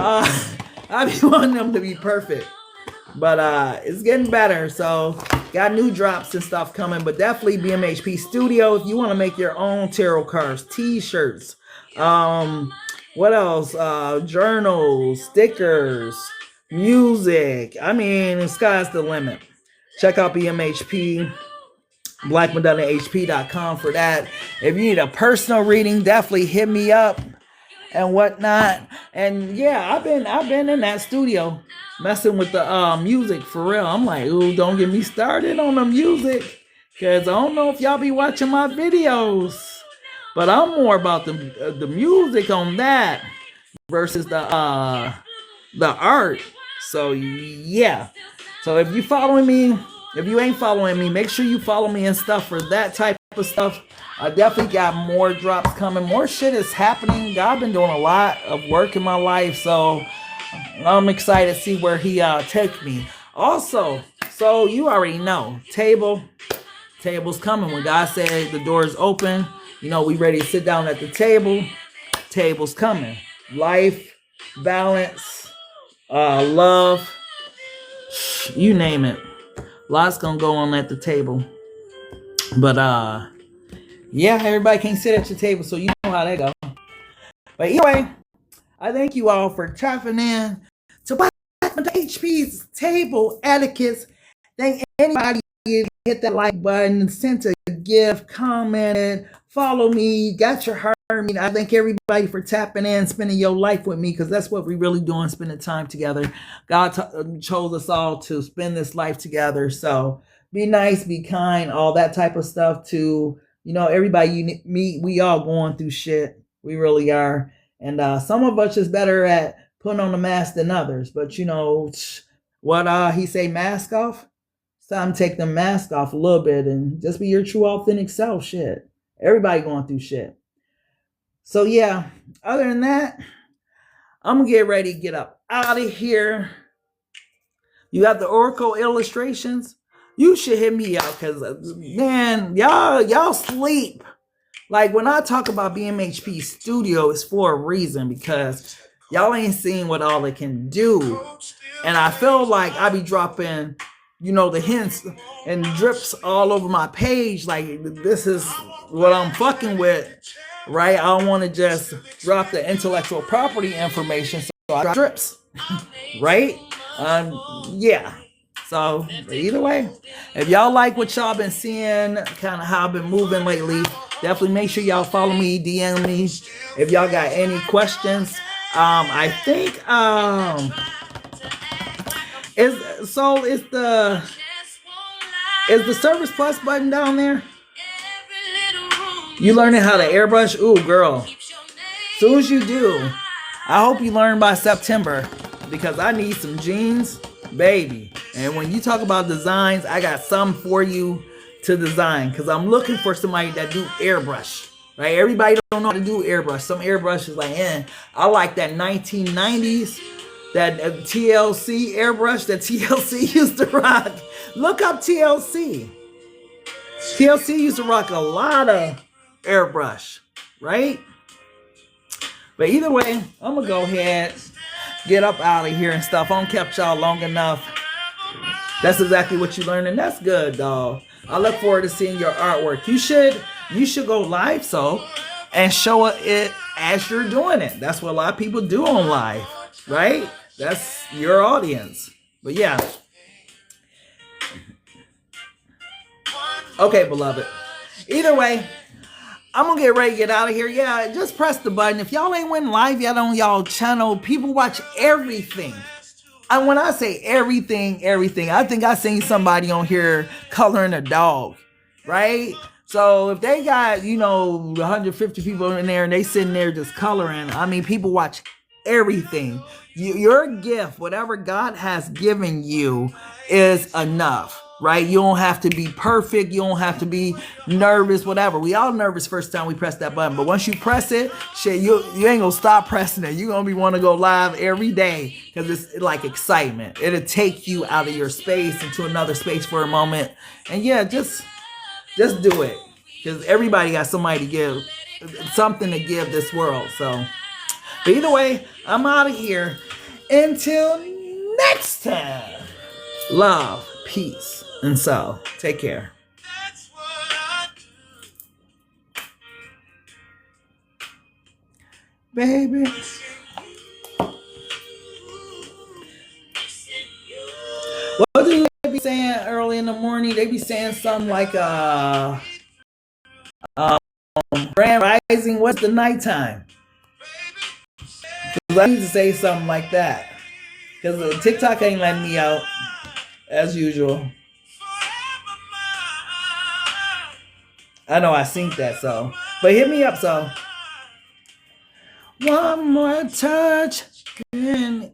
I be wanting them to be perfect. But it's getting better, so got new drops and stuff coming. But definitely BMHP STUDIO if you want to make your own tarot cards, t-shirts, what else? Journals, stickers, music. I mean, the sky's the limit. Check out BMHP, BlackMadonnaHP.com for that. If you need a personal reading, definitely hit me up and whatnot. And yeah, I've been in that studio messing with the music for real. I'm like, ooh, don't get me started on the music, because I don't know if y'all be watching my videos, but I'm more about the music on that versus the art. So yeah. So if you following me, if you ain't following me, make sure you follow me and stuff for that type of stuff. I definitely got more drops coming. More shit is happening. I've been doing a lot of work in my life, so I'm excited to see where he take me. Also, so you already know, table's coming. When God said the door is open, you know, we ready to sit down at the table. Table's coming. Life, balance, love, you name it. Lots gonna go on at the table. But yeah, everybody can't sit at your table, so you know how that go. But anyway, I thank you all for tapping in to BlackMadonnaHP's Table Etiquettes. Thank anybody who hit that like button, sent a gift, commented, follow me, got your heart. I thank everybody for tapping in, spending your life with me, because that's what we really doing, spending time together. God chose us all to spend this life together. So be nice, be kind, all that type of stuff to, you know, everybody you meet. We all going through shit. We really are. And some of us is better at putting on the mask than others. But you know, what he say, mask off? It's time to take the mask off a little bit and just be your true authentic self. Shit. Everybody going through shit. So yeah, other than that, I'm going to get ready to get up out of here. You got the Oracle illustrations? You should hit me up, because, man, y'all sleep. Like, when I talk about BMHP STUDIO, it's for a reason, because y'all ain't seen what all it can do. And I feel like I be dropping, you know, the hints and drips all over my page. Like, this is what I'm fucking with. Right? I don't want to just drop the intellectual property information, so I drop drips. Right? Yeah. So either way, if y'all like what y'all been seeing, kind of how I've been moving lately, definitely make sure y'all follow me, DM me if y'all got any questions. I think is the Service Plus button down there? You learning how to airbrush? Ooh, girl. Soon as you do, I hope you learn by September, because I need some jeans, baby. And when you talk about designs, I got some for you to design, because I'm looking for somebody that do airbrush. Right? Everybody don't know how to do airbrush. Some airbrush is like, I like that 1990s, that TLC airbrush that TLC used to rock. Look up TLC. TLC used to rock a lot of airbrush, right? But either way, I'm gonna go ahead, get up out of here and stuff. I don't kept y'all long enough. That's exactly what you learned, and that's good, dog. I look forward to seeing your artwork. You should go live and show it as you're doing it. That's what a lot of people do on live, right? That's your audience. But yeah. Okay, beloved. Either way, I'm going to get ready to get out of here. Yeah, just press the button. If y'all ain't went live yet on y'all channel, people watch everything. when I say everything, I think I seen somebody on here coloring a dog, right? So if they got, 150 people in there and they sitting there just coloring, I mean, people watch everything. Your gift, whatever God has given you, is enough, right? You don't have to be perfect. You don't have to be nervous, whatever. We all nervous first time we press that button, but once you press it, shit, you ain't gonna stop pressing it. You're gonna be want to go live every day because it's like excitement. It'll take you out of your space into another space for a moment, and yeah, just do it, because everybody got somebody to give, something to give this world. So, but either way, I'm out of here. Until next time, love, peace, and so take care. Baby. What do they be saying early in the morning? They be saying something like grand rising, what's the nighttime? I need to say something like that, because TikTok ain't letting me out as usual. I know I synced that, so, but hit me up. So one more touch and